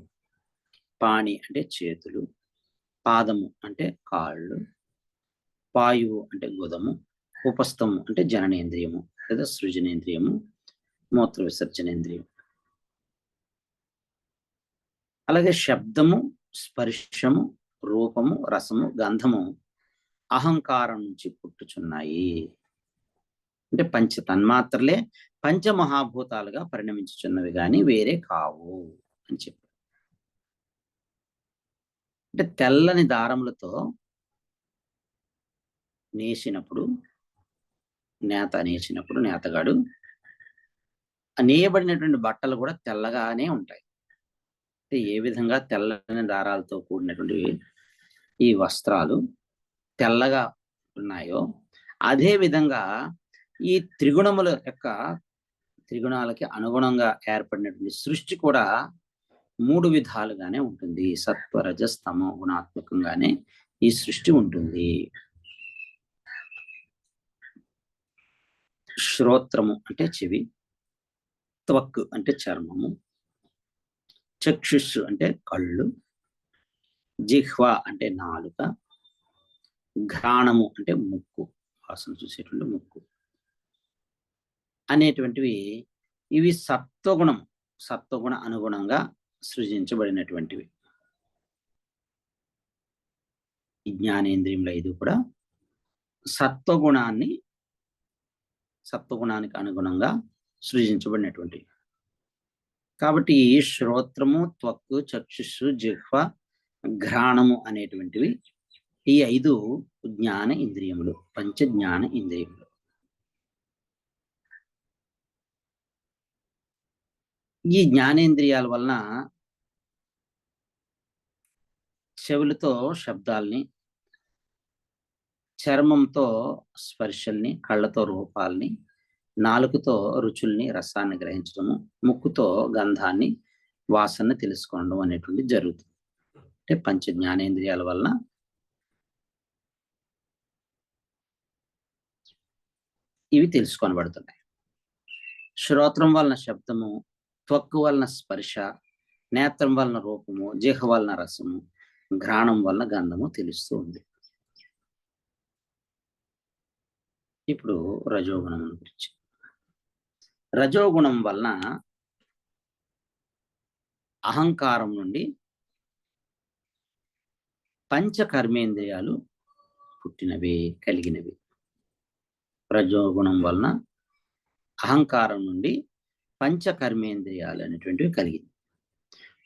పాణి అంటే చేతులు, పాదము అంటే కాళ్ళు, పాయువు అంటే గుదము, ఉపస్థము అంటే జననేంద్రియము లేదా సృజనేంద్రియము, మూత్ర విసర్జనేంద్రియం. అలాగే శబ్దము, స్పర్శము, రూపము, రసము, గంధము అహంకారం నుంచి పుట్టుచున్నాయి. అంటే పంచ తన్మాత్రలే పంచమహాభూతాలుగా పరిణమించుచున్నవి కానీ వేరే కావు అని చెప్పారు. అంటే తెల్లని దారములతో నేసినప్పుడు నేతగాడు నేయబడినటువంటి బట్టలు కూడా తెల్లగానే ఉంటాయి. అంటే ఏ విధంగా తెల్లని దారాలతో కూడినటువంటి ఈ వస్త్రాలు తెల్లగా ఉన్నాయో అదే విధంగా ఈ త్రిగుణాలకి అనుగుణంగా ఏర్పడినటువంటి సృష్టి కూడా 3 విధాలుగానే ఉంటుంది. సత్వ, రజస్, తమో గుణాత్మకంగానే ఈ సృష్టి ఉంటుంది. శ్రోత్రము అంటే చెవి, త్వక్ అంటే చర్మము, చక్షుస్సు అంటే కళ్ళు, జిహ్వ అంటే నాలుక, ఘ్రాణము అంటే ముక్కు, వాసన చూసేటువంటి ముక్కు అనేటువంటివి ఇవి సత్వగుణ అనుగుణంగా సృజించబడినటువంటివి. ఈ జ్ఞానేంద్రియములు 5 కూడా సత్వగుణానికి అనుగుణంగా సృజించబడినటువంటివి. కాబట్టి శ్రోత్రము, త్వక్కు, చక్షుస్సు, జిహ్వ, ఘ్రాణము అనేటువంటివి ఈ 5 జ్ఞాన ఇంద్రియములు, పంచ జ్ఞాన ఇంద్రియములు. ఈ జ్ఞానేంద్రియాల వలన చెవులతో శబ్దాల్ని, చర్మంతో స్పర్శల్ని, కళ్ళతో రూపాల్ని, నాలుకతో రుచుల్ని, రసాన్ని గ్రహించడము, ముక్కుతో గంధాన్ని, వాసనని తెలుసుకోవడం అనేటువంటి జరుగుతుంది. అంటే పంచ జ్ఞానేంద్రియాల వలన ఇవి తెలుసుకొనబడుతున్నాయి. శ్రోత్రం వలన శబ్దము, త్వక్కు వలన స్పర్శ, నేత్రం వలన రూపము, జిహ్వ వలన రసము, ఘ్రాణం వలన గంధము తెలుస్తూ ఉంది. ఇప్పుడు రజోగుణం గురించి. రజోగుణం వలన అహంకారం నుండి పంచకర్మేంద్రియాలు పుట్టినవి, కలిగినవి. రజోగుణం వలన అహంకారం నుండి పంచకర్మేంద్రియాలు అనేటువంటివి కలిగింది.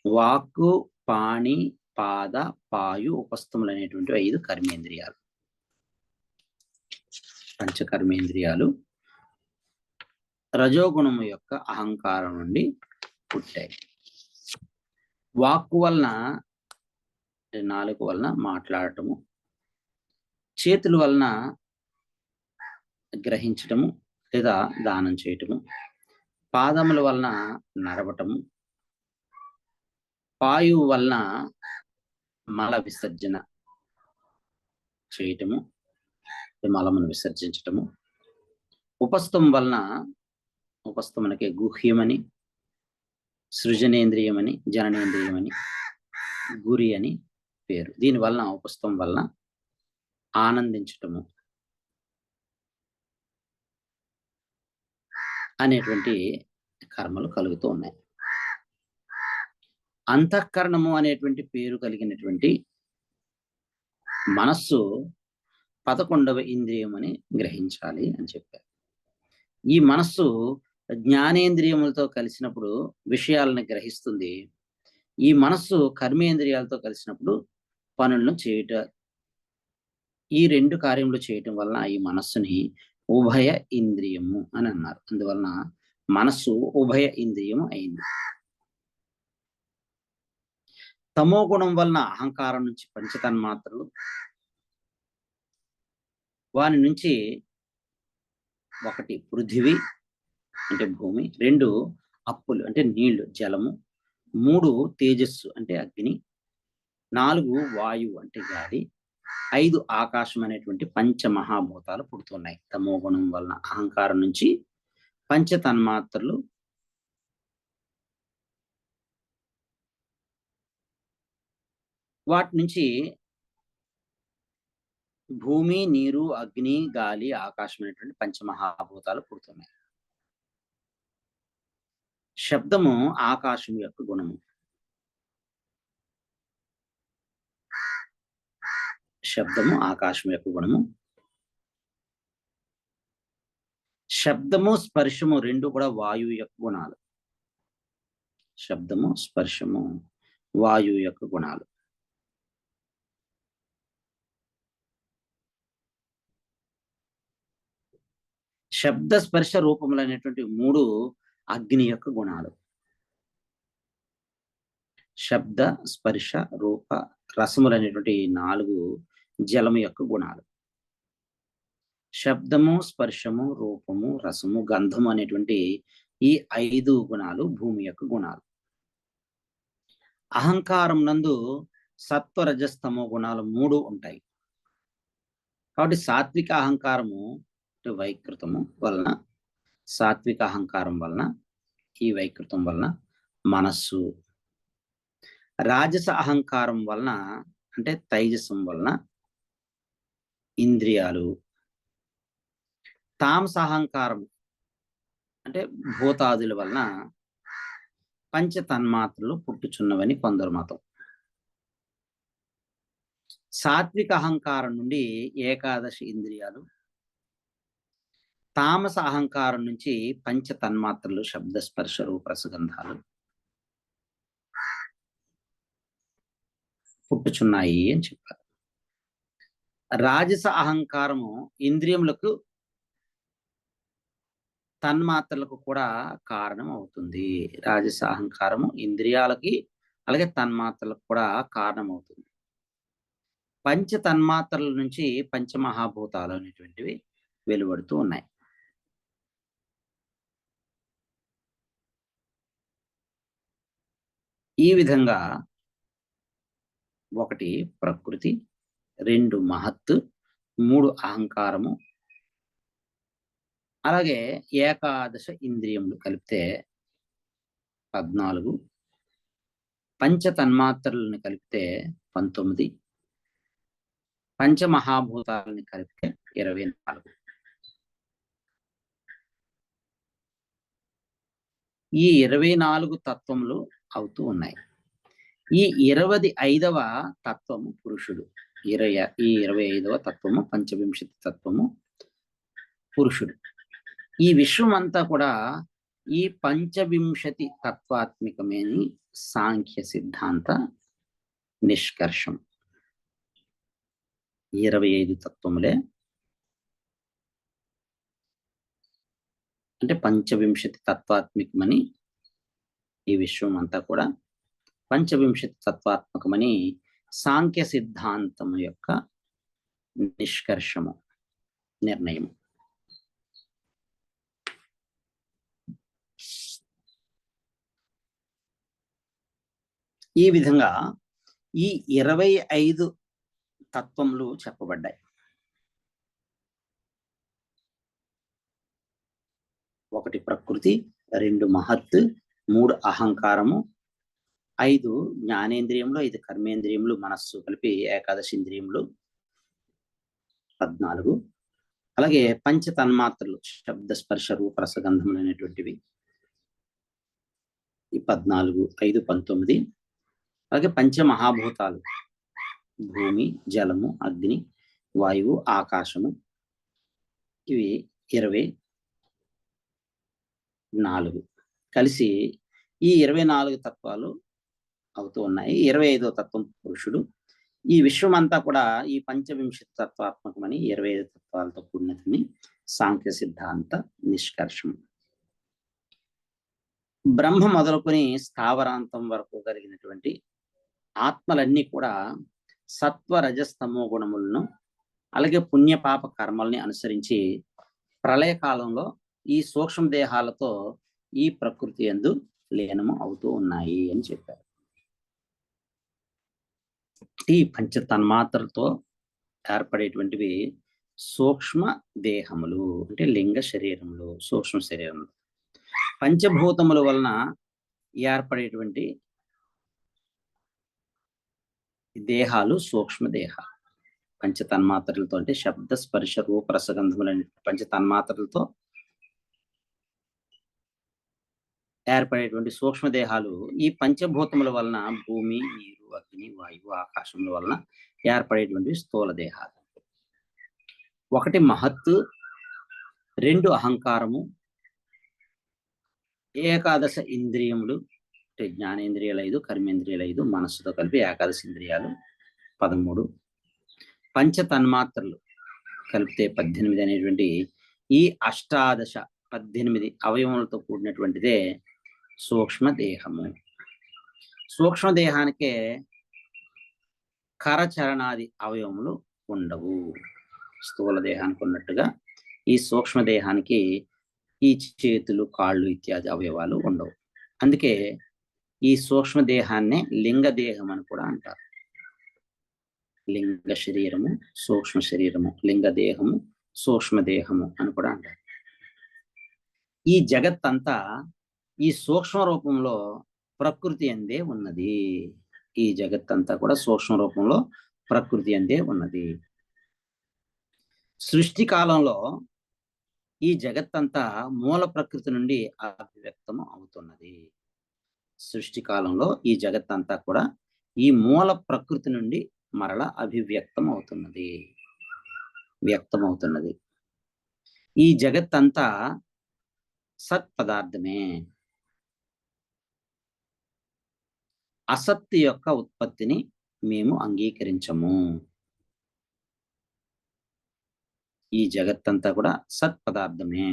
వాక్కు, పాణి, పాద, పాయు, ఉపస్థములు అనేటువంటి 5 కర్మేంద్రియాలు. పంచకర్మేంద్రియాలు రజోగుణము యొక్క అహంకారం నుండి పుట్టాయి. వాక్కు వలన, నాలుక వలన మాట్లాడటము, చేతుల వలన గ్రహించటము లేదా దానం చేయటము, పాదముల వలన నడవటము, పాయువు వలన మల విసర్జన చేయటము, మలమును విసర్జించటము, ఉపస్థం వలన, ఉపస్థమునకే గుహ్యమని, సృజనేంద్రియమని, జననేంద్రియమని, గురి అని పేరు. దీని వలన, ఉపస్థం వలన ఆనందించటము అనేటువంటి కర్మలు కలుగుతూ ఉన్నాయి. అంతఃకరణము అనేటువంటి పేరు కలిగినటువంటి మనస్సు 11వ ఇంద్రియం అని గ్రహించాలి అని చెప్పారు. ఈ మనస్సు జ్ఞానేంద్రియములతో కలిసినప్పుడు విషయాలను గ్రహిస్తుంది. ఈ మనస్సు కర్మేంద్రియాలతో కలిసినప్పుడు పనులను చేయుట, ఈ 2 కార్యములు చేయటం వలన ఈ మనస్సుని ఉభయ ఇంద్రియము అని అన్నారు. అందువలన మనస్సు ఉభయ ఇంద్రియము అయింది. తమో గుణం వలన అహంకారం నుంచి పంచతన్మాత్రలు, వాని నుంచి 1 పృథివీ అంటే భూమి, 2 అప్పులు అంటే నీళ్లు జలము, 3 తేజస్సు అంటే అగ్ని, 4 వాయువు అంటే గాలి, 5 ఆకాశం అనేటువంటి పంచమహాభూతాలు పుడుతున్నాయి. తమో గుణం వలన అహంకారం నుంచి పంచతన్మాత్రలు, వాటి నుంచి భూమి, నీరు, అగ్ని, గాలి, ఆకాశం అనేటువంటి పంచమహాభూతాలు పుడుతున్నాయి. శబ్దము ఆకాశం యొక్క గుణము. శబ్దము ఆకాశం యొక్క గుణము. శబ్దము స్పర్శము 2 కూడా వాయువు యొక్క గుణాలు. శబ్దము స్పర్శము వాయువు యొక్క గుణాలు. శబ్ద స్పర్శ రూపములు అనేటువంటి 3 అగ్ని యొక్క గుణాలు. శబ్ద స్పర్శ రూప రసములు అనేటువంటి 4 జలము యొక్క గుణాలు. శబ్దము స్పర్శము రూపము రసము గంధము అనేటువంటి ఈ 5 గుణాలు భూమి యొక్క గుణాలు. అహంకారం నందు సత్వ రజస్తమో గుణాలు 3 ఉంటాయి. కాబట్టి సాత్విక అహంకారము వైకృతము వలన, సాత్విక అహంకారం వలన, ఈ వైకృతం వలన మనస్సు, రాజస అహంకారం వలన అంటే తైజసం వలన ఇంద్రియాలు, తామస అహంకారం అంటే భూతాదుల వలన పంచ తన్మాత్రలు పుట్టుచున్నవని కొందరు మతం. సాత్విక అహంకారం నుండి ఏకాదశి ఇంద్రియాలు, తామస అహంకారం నుంచి పంచ తన్మాత్రలు శబ్ద స్పర్శ రూప రసగంధాలు పుట్టుచున్నాయి అని చెప్పారు. రాజస అహంకారము ఇంద్రియములకు తన్మాత్రలకు కూడా కారణం అవుతుంది. రాజస అహంకారము ఇంద్రియాలకి అలాగే తన్మాత్రలకు కూడా కారణం అవుతుంది. పంచ తన్మాత్రల నుంచి పంచమహాభూతాలు అనేటువంటివి వెలువడుతూ ఉన్నాయి. ఈ విధంగా 1 ప్రకృతి, 2 మహత్తు, 3 అహంకారము, అలాగే ఏకాదశ ఇంద్రియములు కలిపితే 14, పంచ తన్మాత్రలను కలిపితే 19, పంచమహాభూతాలని కలిపితే 24. ఈ 24 తత్వములు అవుతూ ఉన్నాయి. ఈ 25వ తత్వము పురుషుడు. ఈ 25వ తత్వము పంచవింశతి తత్వము పురుషుడు. ఈ విశ్వం అంతా కూడా ఈ పంచవింశతి తత్వాత్మికమేని సాంఖ్య సిద్ధాంత నిష్కర్షం. 25 తత్వములే అంటే పంచవింశతి తత్వాత్మికమని, ఈ విశ్వం అంతా కూడా పంచవింశతి తత్వాత్మకమని సాంఖ్య సిద్ధాంతము యొక్క నిష్కర్షము, నిర్ణయం. ఈ విధంగా ఈ 25 తత్వములు చెప్పబడ్డాయి. 1 ప్రకృతి, 2 మహత్, 3 అహంకారము, 5 జ్ఞానేంద్రియములు, 5 కర్మేంద్రియములు, మనస్సు కలిపి ఏకాదశి ఇంద్రియములు 14, అలాగే పంచ తన్మాత్రలు శబ్ద స్పర్శ రూప రసగంధములు అనేటువంటివి ఈ 14, 5, 19, అలాగే పంచమహాభూతాలు భూమి, జలము, అగ్ని, వాయువు, ఆకాశము, ఇవి 24 కలిసి ఈ 24 తత్వాలు అవుతూ ఉన్నాయి. 25వ తత్వం పురుషుడు. ఈ విశ్వం అంతా కూడా ఈ పంచవింశతి తత్వాత్మకమని 25 తత్వాలతో కూడినదని సాంఖ్య సిద్ధాంత నిష్కర్షం. బ్రహ్మ మొదలుకొని స్థావరాంతం వరకు కలిగినటువంటి ఆత్మలన్నీ కూడా సత్వ రజస్తమో గుణములను అలాగే పుణ్యపాప కర్మల్ని అనుసరించి ప్రళయకాలంలో ఈ సూక్ష్మ దేహాలతో ఈ ప్రకృతి యందు లీనము అవుతూ ఉన్నాయి అని చెప్పారు. ఈ పంచ తన్మాత్రలతో ఏర్పడేటువంటివి సూక్ష్మ దేహములు, అంటే లింగ శరీరములు, సూక్ష్మ శరీరములు. పంచభూతముల వలన ఏర్పడేటువంటి దేహాలు సూక్ష్మ దేహాలు. పంచ తన్మాత్రలతో అంటే శబ్ద స్పర్శ రూప రసగంధములనే పంచ తన్మాత్రలతో ఏర్పడేటువంటి సూక్ష్మ దేహాలు ఈ పంచభూతముల వలన భూమి, నీరు, అగ్ని, వాయువు, ఆకాశముల వలన ఏర్పడేటువంటి స్థూల దేహాలు. ఒకటి మహత్తు, 2 అహంకారము, ఏకాదశ ఇంద్రియములు అంటే జ్ఞానేంద్రియాలు 5, కర్మేంద్రియాలు 5, మనస్సుతో కలిపి ఏకాదశ ఇంద్రియాలు 13, పంచ తన్మాత్రలు కలిపితే 18 అనేటువంటి ఈ అష్టాదశ 18 అవయవములతో కూడినటువంటిదే సూక్ష్మ దేహము. సూక్ష్మ దేహానికే కరచరణాది అవయవములు ఉండవు. స్థూల దేహానికి ఉన్నట్టుగా ఈ సూక్ష్మ దేహానికి ఈ చేతులు, కాళ్ళు ఇత్యాది అవయవాలు ఉండవు. అందుకే ఈ సూక్ష్మ దేహాన్నే లింగ దేహం అని కూడా అంటారు. లింగ శరీరము, సూక్ష్మ శరీరము, లింగ దేహము, సూక్ష్మ దేహము అని కూడా అంటారు. ఈ జగత్తంతా ఈ సూక్ష్మ రూపంలో ప్రకృతి అందే ఉన్నది. ఈ జగత్తంతా కూడా సూక్ష్మ రూపంలో ప్రకృతి అందే ఉన్నది. సృష్టి కాలంలో ఈ జగత్తంతా మూల ప్రకృతి నుండి అభివ్యక్తం అవుతున్నది. సృష్టి కాలంలో ఈ జగత్తంతా కూడా ఈ మూల ప్రకృతి నుండి మరల అభివ్యక్తం అవుతున్నది, వ్యక్తమవుతున్నది. ఈ జగత్తంతా సత్పదార్థమే. అసత్తు యొక్క ఉత్పత్తిని మేము అంగీకరించము. ఈ జగత్తంతా కూడా సత్పదార్థమే.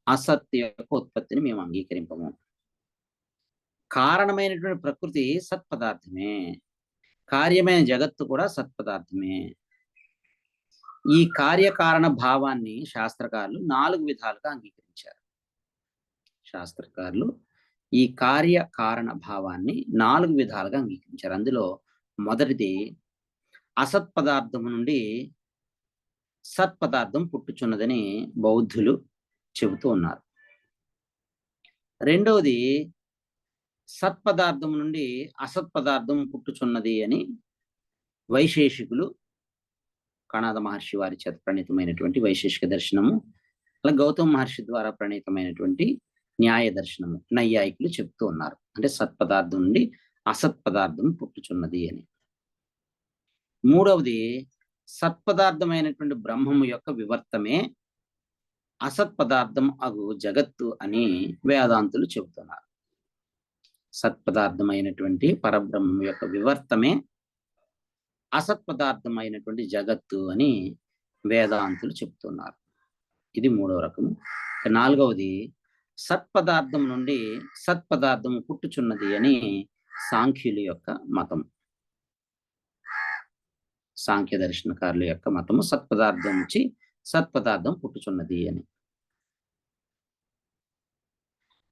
అసత్తు యొక్క ఉత్పత్తిని మేము అంగీకరింపము. కారణమైనటువంటి ప్రకృతి సత్పదార్థమే. కార్యమైన జగత్తు కూడా సత్పదార్థమే. ఈ కార్యకారణ భావాన్ని శాస్త్రకారులు 4 విధాలుగా అంగీకరించారు. శాస్త్రకారులు ఈ కార్యకారణ భావాన్ని 4 విధాలుగా అంగీకరించారు. అందులో మొదటిది అసత్పదార్థం నుండి సత్పదార్థం పుట్టుచున్నదని బౌద్ధులు చెబుతూ ఉన్నారు. రెండవది సత్పదార్థం నుండి అసత్పదార్థం పుట్టుచున్నది అని వైశేషికులు, కణాద మహర్షి వారి చేత ప్రణీతమైనటువంటి వైశేషిక దర్శనము, అలా గౌతమ మహర్షి ద్వారా ప్రణీతమైనటువంటి న్యాయ దర్శనము, నైయాయికులు చెప్తూ ఉన్నారు. అంటే సత్పదార్థం నుండి అసత్పదార్థం పుట్టుచున్నది అని. మూడవది సత్పదార్థమైనటువంటి బ్రహ్మము యొక్క వివర్తమే అసత్పదార్థం అగు జగత్తు అని వేదాంతులు చెబుతున్నారు. సత్పదార్థమైనటువంటి పరబ్రహ్మం యొక్క వివర్తమే అసత్పదార్థమైనటువంటి జగత్తు అని వేదాంతులు చెప్తున్నారు. ఇది మూడవ రకము. నాలుగవది సత్పదార్థం నుండి సత్పదార్థము పుట్టుచున్నది అని సాంఖ్యుల యొక్క మతం. సాంఖ్య దర్శనకారుల యొక్క మతము సత్పదార్థం నుంచి సత్పదార్థం పుట్టుచున్నది అని.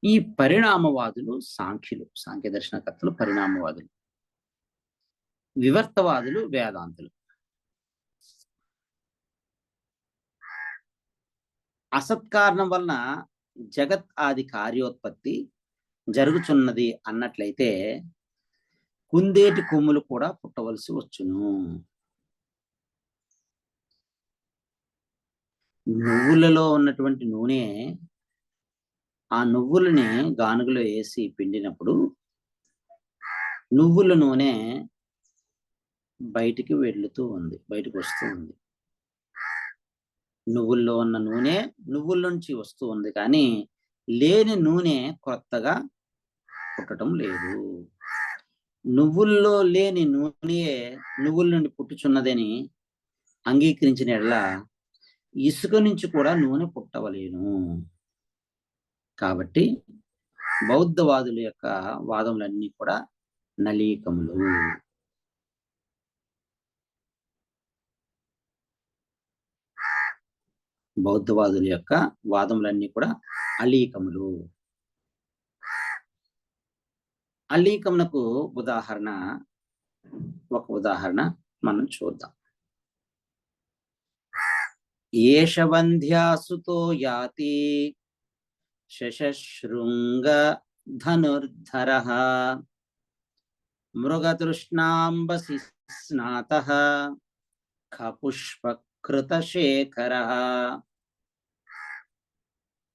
ఈ పరిణామవాదులు సాంఖ్యులు, సాంఖ్య దర్శనకర్తలు పరిణామవాదులు. వివర్తవాదులు వేదాంతులు. అసత్కారణం వలన జగత్ ఆది కార్యోత్పత్తి జరుగుచున్నది అన్నట్లయితే కుందేటి కొమ్ములు కూడా పుట్టవలసి వచ్చును. నువ్వులలో ఉన్నటువంటి నూనె ఆ నువ్వులని గానుగలో వేసి పిండినప్పుడు నువ్వుల నూనె బయటికి వెళ్తూ ఉంది, బయటకు వస్తూ ఉంది. నువ్వుల్లో ఉన్న నూనె నువ్వుల నుంచి వస్తూ ఉంది, కానీ లేని నూనె కొత్తగా పుట్టడం లేదు. నువ్వుల్లో లేని నూనె నువ్వుల నుండి పుట్టుచున్నదని అంగీకరించిన ఎడల ఇసుక నుంచి కూడా నూనె పుట్టవలేను. కాబట్టి బౌద్ధవాదుల యొక్క వాదములన్నీ కూడా నలీకములు. బౌద్ధవాదుల యొక్క వాదములన్నీ కూడా అలీకములు. అలీకమునకు ఒక ఉదాహరణ మనం చూద్దాం. ఏషవంధ్యాసుతో యాతి శశశృంగ ధనుర్ధరః మృగతృష్ణాంబసి స్నాతః ఖపుష్పకృతశేఖరః.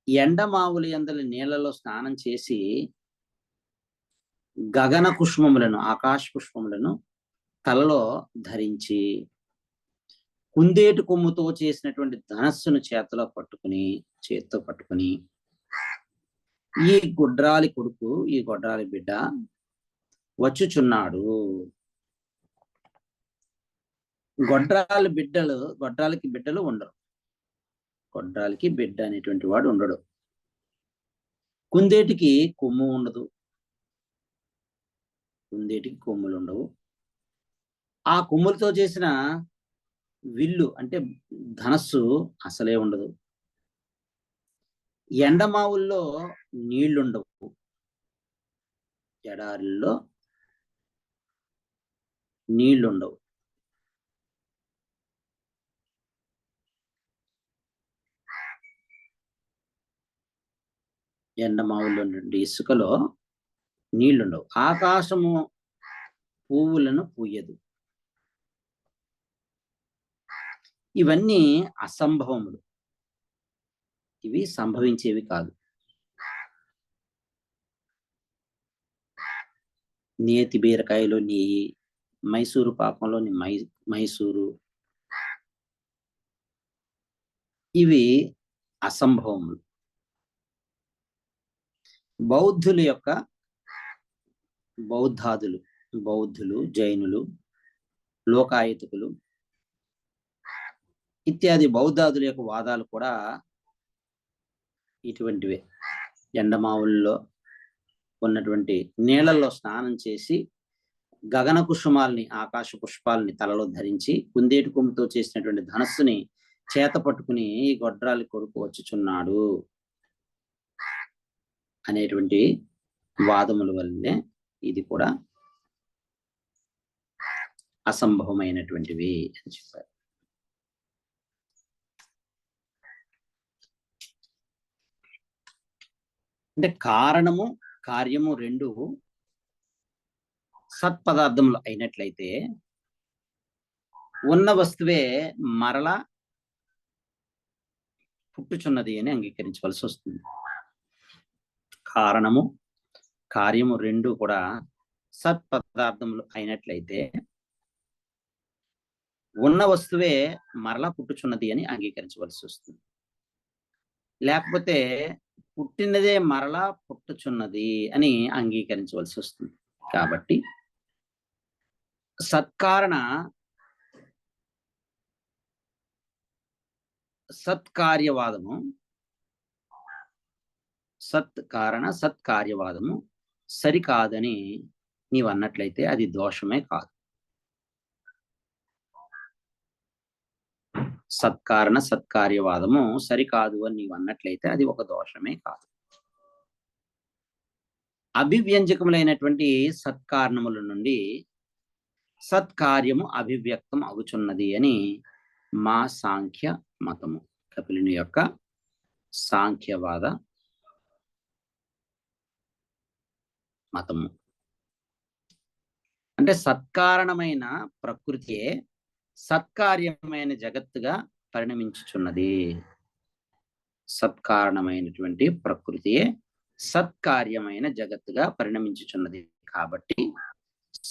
ఎండమావులి యందలి నీళ్లలో స్నానం చేసి గగన పుష్పములను, ఆకాశ పుష్పములను తలలో ధరించి కుందేటు కొమ్ముతో చేసినటువంటి ధనస్సును చేతితో పట్టుకుని ఈ గొడ్రాలి కొడుకు, ఈ గొడ్రాలి బిడ్డ వచ్చుచున్నాడు. గొడ్రాలికి బిడ్డలు ఉండరు. గొడ్రాలికి బిడ్డ అనేటువంటి వాడు ఉండడు. కుందేటికి కొమ్ము ఉండదు, కుందేటికి కొమ్ములు ఉండవు. ఆ కొమ్ములతో చేసిన విల్లు అంటే ధనస్సు అసలే ఉండదు. ఎండమావుల్లో నీళ్లుండవు, ఎడారిల్లో నీళ్లుండవు. ఎండమావుల్లో నుండి ఇసుకలో నీళ్లుండవు. ఆకాశము పువ్వులను పూయదు. ఇవన్నీ అసంభవములు, ఇవి సంభవించేవి కాదు. నేతి బీరకాయలో నెయ్యి, మైసూరు పాకంలోని మైసూరు, ఇవి అసంభవములు. బౌద్ధులు, జైనులు, లోకాయతికులు ఇత్యాది బౌద్ధాదుల యొక్క వాదాలు కూడా ఇటువంటివే. ఎండమావుల్లో ఉన్నటువంటి నీళ్లలో స్నానం చేసి గగన కుసుమాల్ని, ఆకాశ పుష్పాలని తలలో ధరించి కుందేటి కొమ్ముతో చేసినటువంటి ధనస్సుని చేత పట్టుకుని ఈ గొడ్రాలి కొడుకు వచ్చుచున్నాడు అనేటువంటి వాదముల వల్లనే ఇది కూడా అసంభవమైనటువంటివి అని చెప్పారు. అంటే కారణము కార్యము రెండు సత్పదార్థములు అయినట్లయితే ఉన్న వస్తువే మరలా పుట్టుచున్నది అని అంగీకరించవలసి వస్తుంది. కారణము కార్యము రెండు కూడా సత్పదార్థములు అయినట్లయితే ఉన్న వస్తువే మరలా పుట్టుచున్నది అని అంగీకరించవలసి వస్తుంది. లేకపోతే పుట్టినదే మరలా పుట్టుచున్నది అని అంగీకరించవలసి వస్తుంది. కాబట్టి సత్కార్యవాదము సరికాదని నీవు అన్నట్లయితే అది దోషమే కాదు. సత్కార్యవాదము సరికాదు అని నీవు అన్నట్లయితే అది ఒక దోషమే కాదు. అభివ్యంజకములైనటువంటి సత్కారణముల నుండి సత్కార్యము అభివ్యక్తం అవుచున్నది అని మా సాంఖ్య మతము, కపిలుని యొక్క సాంఖ్యవాద మతము. అంటే సత్కారణమైన ప్రకృతియే సత్కార్యమైన జగత్తుగా పరిణమించుచున్నది. సత్కారణమైనటువంటి ప్రకృతియే సత్కార్యమైన జగత్తుగా పరిణమించుచున్నది. కాబట్టి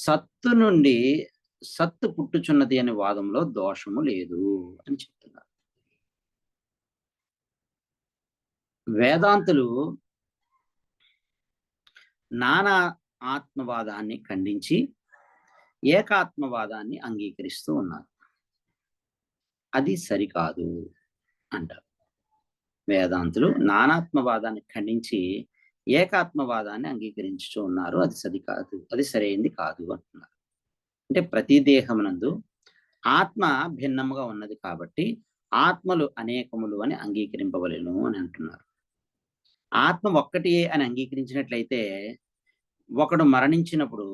సత్తు నుండి సత్తు పుట్టుచున్నది అనే వాదంలో దోషము లేదు అని చెప్తున్నారు. వేదాంతులు నానా ఆత్మవాదాన్ని ఖండించి ఏకాత్మవాదాన్ని అంగీకరిస్తూ ఉన్నారు. అది సరికాదు అంటారు. వేదాంతులు నానాత్మవాదాన్ని ఖండించి ఏకాత్మవాదాన్ని అంగీకరించుతూ ఉన్నారు. అది సరికాదు, అది సరైంది కాదు అంటున్నారు. అంటే ప్రతి దేహమునందు ఆత్మ భిన్నముగా ఉన్నది కాబట్టి ఆత్మలు అనేకములు అని అంగీకరింపవలెను అని అంటున్నారు. ఆత్మ ఒక్కటి అని అంగీకరించినట్లయితే ఒకడు మరణించినప్పుడు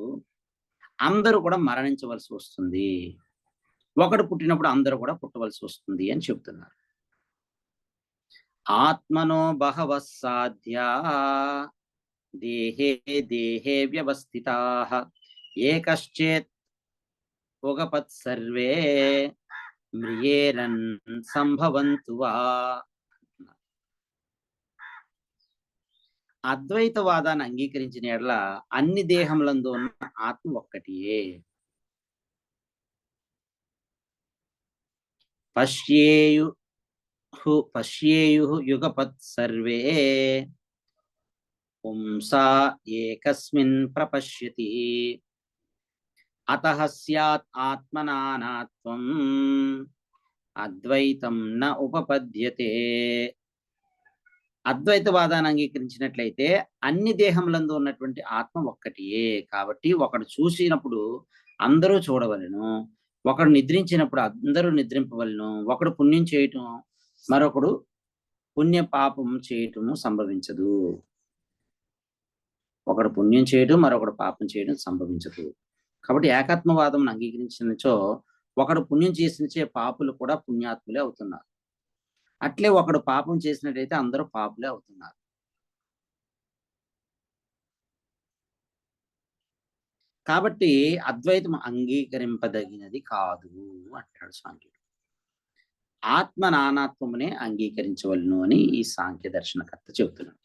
అందరూ కూడా మరణించవలసి వస్తుంది, ఒకడు పుట్టినప్పుడు అందరూ కూడా పుట్టవలసి వస్తుంది అని చెప్తున్నారు. ఆత్మనో బహవః సాధ్యా దేహే దేహే వ్యవస్థితాః ఏకశ్చేత్ ఉగపత్ సర్వే మ్రియేరన్ సంభవంతు వా. అద్వైతవాదాన్ని అంగీకరించిన ఎడల అన్ని దేహములందు ఉన్న ఆత్మ ఒక్కటియే. పశ్యేయు యుగపత్ సర్వే పుంసా ఏకస్మిన్ ప్రపశ్యతి అతః స్యాత్ ఆత్మనానాత్వం అద్వైతం న ఉపపద్యతే. అద్వైతవాదాన్ని అంగీకరించినట్లయితే అన్ని దేహములందు ఉన్నటువంటి ఆత్మ ఒక్కటియే కాబట్టి ఒకడు చూసినప్పుడు అందరూ చూడవలెను, ఒకడు నిద్రించినప్పుడు అందరూ నిద్రింపవలను, ఒకడు పుణ్యం చేయటం మరొకడు పుణ్య పాపం చేయటము సంభవించదు, ఒకడు పుణ్యం చేయడం మరొకడు పాపం చేయడం సంభవించదు. కాబట్టి ఏకాత్మవాదం అంగీకరించినచో ఒకడు పుణ్యం చేసినచే పాపులు కూడా పుణ్యాత్ములే అవుతున్నారు, అట్లే ఒకడు పాపం చేసినట్లయితే అందరూ పాపులే అవుతున్నారు. కాబట్టి అద్వైతం అంగీకరింపదగినది కాదు అంటాడు సాంఖ్యుడు. ఆత్మ నానాత్వమునే అంగీకరించవలను అని ఈ సాంఖ్య దర్శనకర్త చెబుతున్నాడు.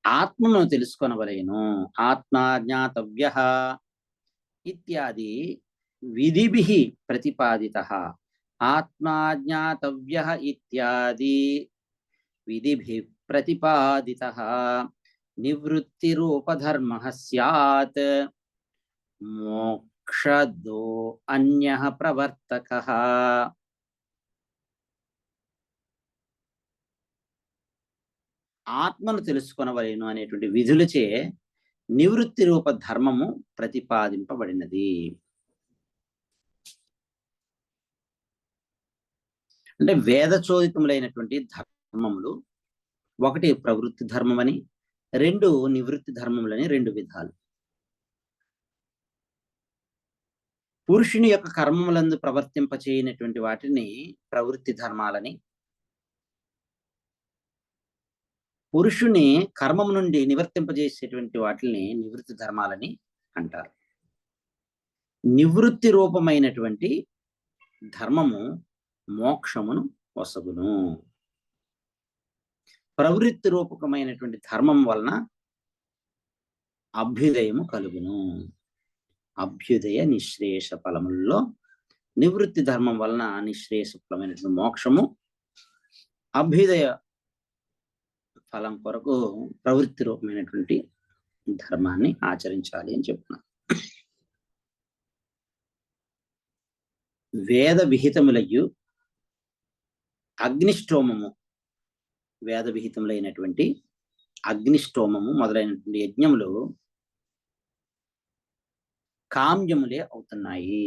ఆత్మను తెలుసుకొనవలేను, ఆత్మా జ్ఞాతవ్యః ఇత్యాది విధిభిః ప్రతిపాదితః. ఆత్మా జ్ఞాతవ్యః ఇత్యాది విధిభిః ప్రతిపాదితః నివృత్తిరూపధర్మః స్యాత్ మోక్షదో అన్యః ప్రవర్తకః. ఆత్మను తెలుసుకొనవలెను అనేటువంటి విధులచే నివృత్తి రూప ధర్మము ప్రతిపాదింపబడినది. అంటే వేదచోదితములైనటువంటి ధర్మములు, ఒకటి ప్రవృత్తి ధర్మం అని, రెండు నివృత్తి ధర్మములని రెండు విధాలు. పురుషుని యొక్క కర్మములందు ప్రవర్తింపచేయనటువంటి వాటిని ప్రవృత్తి ధర్మాలని, పురుషుని కర్మం నుండి నివర్తింపజేసేటువంటి వాటిని నివృత్తి ధర్మాలని అంటారు. నివృత్తి రూపమైనటువంటి ధర్మము మోక్షమును వసగును, ప్రవృత్తి రూపకమైనటువంటి ధర్మం వలన అభ్యుదయము కలుగును. అభ్యుదయ నిశ్రేష ఫలముల్లో నివృత్తి ధర్మం వలన నిశ్రేష ఫలమైనటువంటి మోక్షము, అభ్యుదయ ఫలం కొరకు ప్రవృత్తి రూపమైనటువంటి ధర్మాన్ని ఆచరించాలి అని చెప్తున్నాను. వేద విహితములయ్యు అగ్నిష్టోమము, వేద విహితములైనటువంటి అగ్నిష్టోమము మొదలైనటువంటి యజ్ఞములు కామ్యములే అవుతున్నాయి.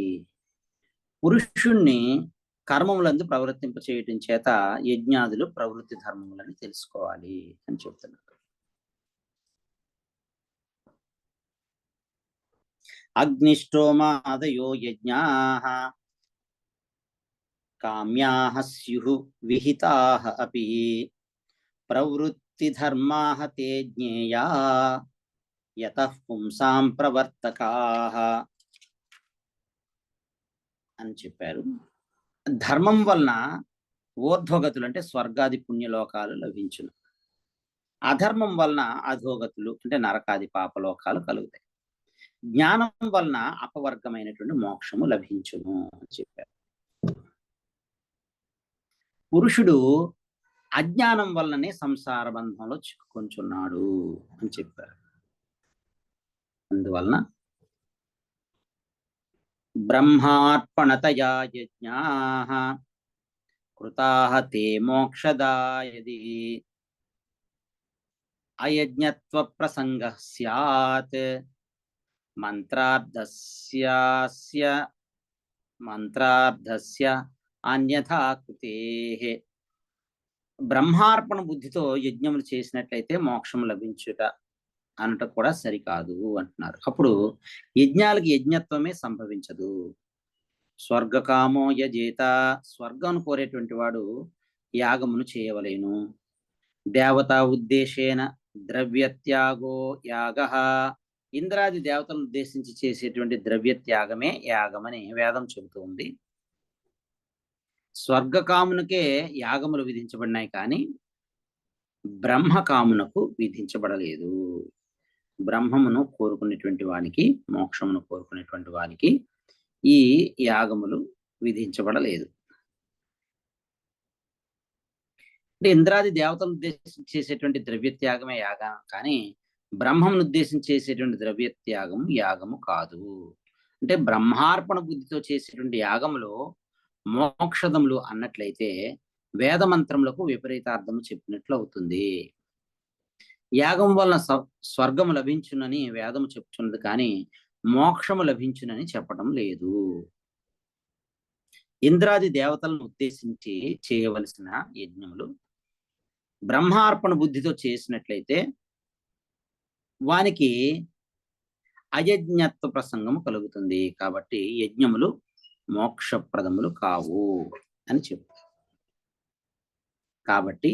పురుషుణ్ణి కర్మములందు ప్రవర్తింప చేయటం చేత యజ్ఞాదులు ప్రవృత్తి ధర్మములని తెలుసుకోవాలి అని చెప్తున్నారు. అగ్నిష్టోమాదయో యజ్ఞాః కామ్యాః స్యుః విహితాః అపి ప్రవృత్తి ధర్మాః తే జ్ఞేయా యతః పుంసాం ప్రవర్తకాః అని చెప్పారు. ధర్మం వలన ఊర్ధ్వగతులు అంటే స్వర్గాది పుణ్యలోకాలు లభించును, అధర్మం వలన అధోగతులు అంటే నరకాది పాపలోకాలు కలుగుతాయి. జ్ఞానం వలన అపవర్గమైనటువంటి మోక్షము లభించును అని చెప్పారు. పురుషుడు అజ్ఞానం వల్లనే సంసార బంధంలో చిక్కుకొంచున్నాడు అని చెప్పారు. అందువలన బ్రహ్మార్పణతయా యజ్ఞాః కృతాః తే మోక్షదాయది అయజ్ఞత్వ ప్రసంగః స్యాత్ మంత్రార్థస్య అన్యథా కృతేః. బ్రహ్మార్పణ బుద్ధితో యజ్ఞములు చేసినట్లయితే మోక్షం లభించుట అనట కూడా సరికాదు అంటున్నారు. అప్పుడు యజ్ఞాలకి యజ్ఞత్వమే సంభవించదు. స్వర్గకామో యజేత, స్వర్గం కోరేటువంటి వాడు యాగమును చేయవలేను. దేవతా ఉద్దేశేన ద్రవ్యత్యాగో యాగ, ఇంద్రాది దేవతలను ఉద్దేశించి చేసేటువంటి ద్రవ్యత్యాగమే యాగమని వేదం చెబుతూ ఉంది. స్వర్గకామునకే యాగములు విధించబడినాయి, కానీ బ్రహ్మకామునకు విధించబడలేదు. బ్రహ్మమును కోరుకునేటువంటి వానికి, మోక్షమును కోరుకునేటువంటి వానికి ఈ యాగములు విధించబడలేదు. అంటే ఇంద్రాది దేవతలను ఉద్దేశించి చేసేటువంటి ద్రవ్యత్యాగమే యాగం, కానీ బ్రహ్మమును ఉద్దేశించి చేసేటువంటి ద్రవ్యత్యాగము యాగము కాదు. అంటే బ్రహ్మార్పణ బుద్ధితో చేసేటువంటి యాగములో మోక్షదములు అన్నట్లయితే వేద మంత్రములకు విపరీతార్థము చెప్పినట్లు అవుతుంది. యాగం వలన స్వర్గము లభించునని వేదము చెప్తున్నది, కానీ మోక్షము లభించునని చెప్పడం లేదు. ఇంద్రాది దేవతలను ఉద్దేశించి చేయవలసిన యజ్ఞములు బ్రహ్మార్పణ బుద్ధితో చేసినట్లయితే వానికి అయజ్ఞత్వ ప్రసంగము కలుగుతుంది. కాబట్టి యజ్ఞములు మోక్షప్రదములు కావు అని చెప్పారు. కాబట్టి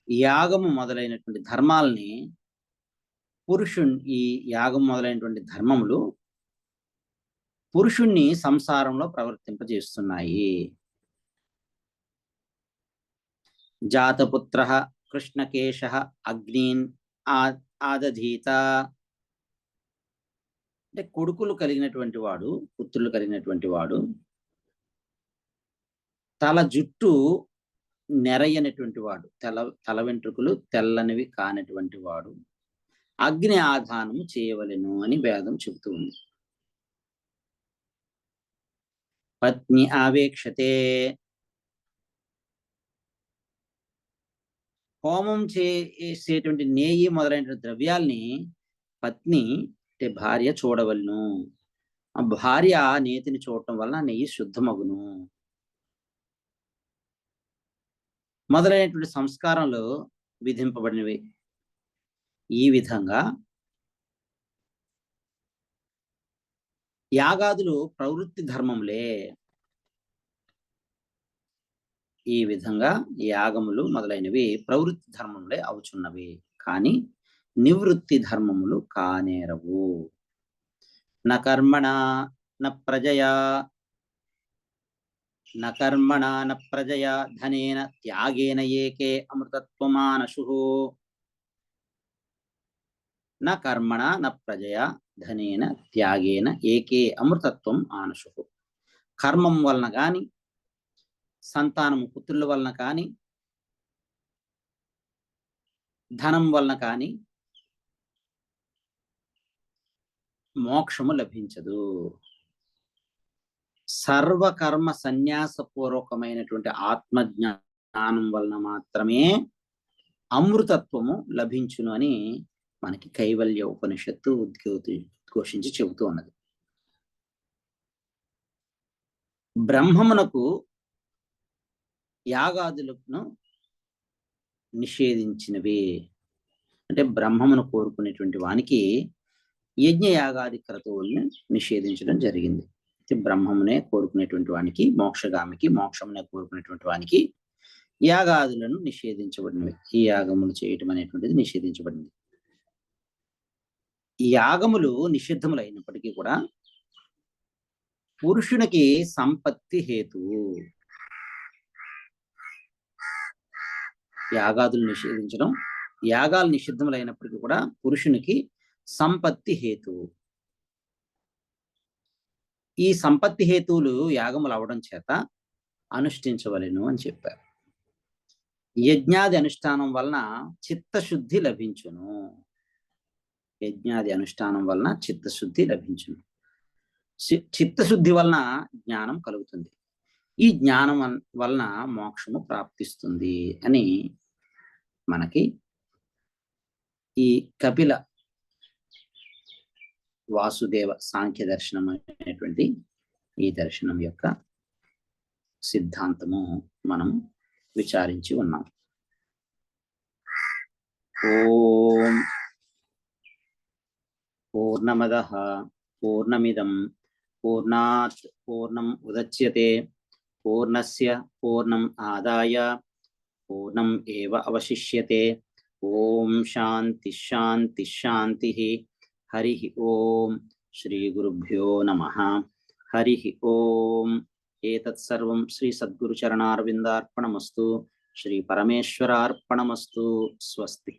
యాగము మొదలైనటువంటి ధర్మాలని ఈ యాగం మొదలైనటువంటి ధర్మములు పురుషుణ్ణి సంసారంలో ప్రవర్తింపజేస్తున్నాయి. జాతపుత్ర కృష్ణకేశ అగ్నిన్ ఆదధీత, అంటే కొడుకులు కలిగినటువంటి వాడు, పుత్రులు కలిగినటువంటి వాడు తల జుట్టు నెరయనటువంటి వాడు, తల వెంట్రుకలు తెల్లనివి కానటువంటి వాడు అగ్ని ఆధానము చేయవలెను అని వేదం చెబుతూ ఉంది. పత్ని ఆవేక్షతే, హోమం చేసేటువంటి నేయి మొదలైన ద్రవ్యాల్ని పత్ని అంటే భార్య చూడవలను. ఆ భార్య నేతిని చూడటం వలన నెయ్యి శుద్ధమగును మొదలైనటువంటి సంస్కారాలు విధింపబడినవి. ఈ విధంగా యాగాదులు ప్రవృత్తి ధర్మములే. ఈ విధంగా యాగములు మొదలైనవి ప్రవృత్తి ధర్మములే అవుచున్నవి, కానీ నివృత్తి ధర్మములు కానేరవు. న కర్మణ న ప్రజయా ధనేన త్యాగేన ఏకే అమృతత్వమానశు. న కర్మణ న ప్రజయా ధనేన త్యాగేన ఏకే అమృతత్వం ఆనశు. కర్మం వలన కానీ, సంతానము పుత్రుల వలన కానీ, ధనం వలన కానీ మోక్షము లభించదు. సర్వకర్మ సన్యాసపూర్వకమైనటువంటి ఆత్మజ్ఞానం వలన మాత్రమే అమృతత్వము లభించును అని మనకి కైవల్య ఉపనిషత్తు ఉద్ఘోషించి చెబుతూ ఉన్నది. బ్రహ్మమునకు యాగాదులను నిషేధించినవి, అంటే బ్రహ్మమును కోరుకునేటువంటి వానికి యజ్ఞ యాగాది క్రతువుల్ని నిషేధించడం జరిగింది. బ్రహ్మమునే కోరుకునేటువంటి వానికి, మోక్షగామికి, మోక్షమునే కోరుకునేటువంటి వానికి యాగాదులను నిషేధించబడినవి. ఈ యాగములు చేయటం అనేటువంటిది నిషేధించబడింది. ఈ యాగములు నిషిద్ధములు అయినప్పటికీ కూడా పురుషునికి సంపత్తి హేతువు. యాగాదులు నిషేధించడం, యాగాలు నిషిద్ధములైనప్పటికీ కూడా పురుషునికి సంపత్తి హేతువు. ఈ సంపత్తి హేతువులు యాగములు అవడం చేత అనుష్ఠించవలెను అని చెప్పారు. యజ్ఞాది అనుష్ఠానం వలన చిత్తశుద్ధి లభించును. యజ్ఞాది అనుష్ఠానం వలన చిత్తశుద్ధి లభించును. చిత్తశుద్ధి వలన జ్ఞానం కలుగుతుంది. ఈ జ్ఞానం వలన మోక్షము ప్రాప్తిస్తుంది అని మనకి ఈ కపిల వాసుదేవ సాంఖ్య దర్శనం అనేటువంటి ఈ దర్శనం యొక్క సిద్ధాంతము మనం విచారించి ఉన్నాం. ఓం పూర్ణమదః పూర్ణమిదం పూర్ణాత్ పూర్ణం ఉదచ్యతే పూర్ణస్య పూర్ణం ఆదాయ పూర్ణం ఏవ అవశిష్యతే. ఓం శాంతి శాంతి శాంతి. హరి ఓం. శ్రీ గురుభ్యో నమః. హరి ఓం. ఏతత్ సర్వం శ్రీ సద్గురు చరణారవిందార్పణమస్తు. శ్రీ పరమేశ్వరార్పణమస్తు. స్వస్తి.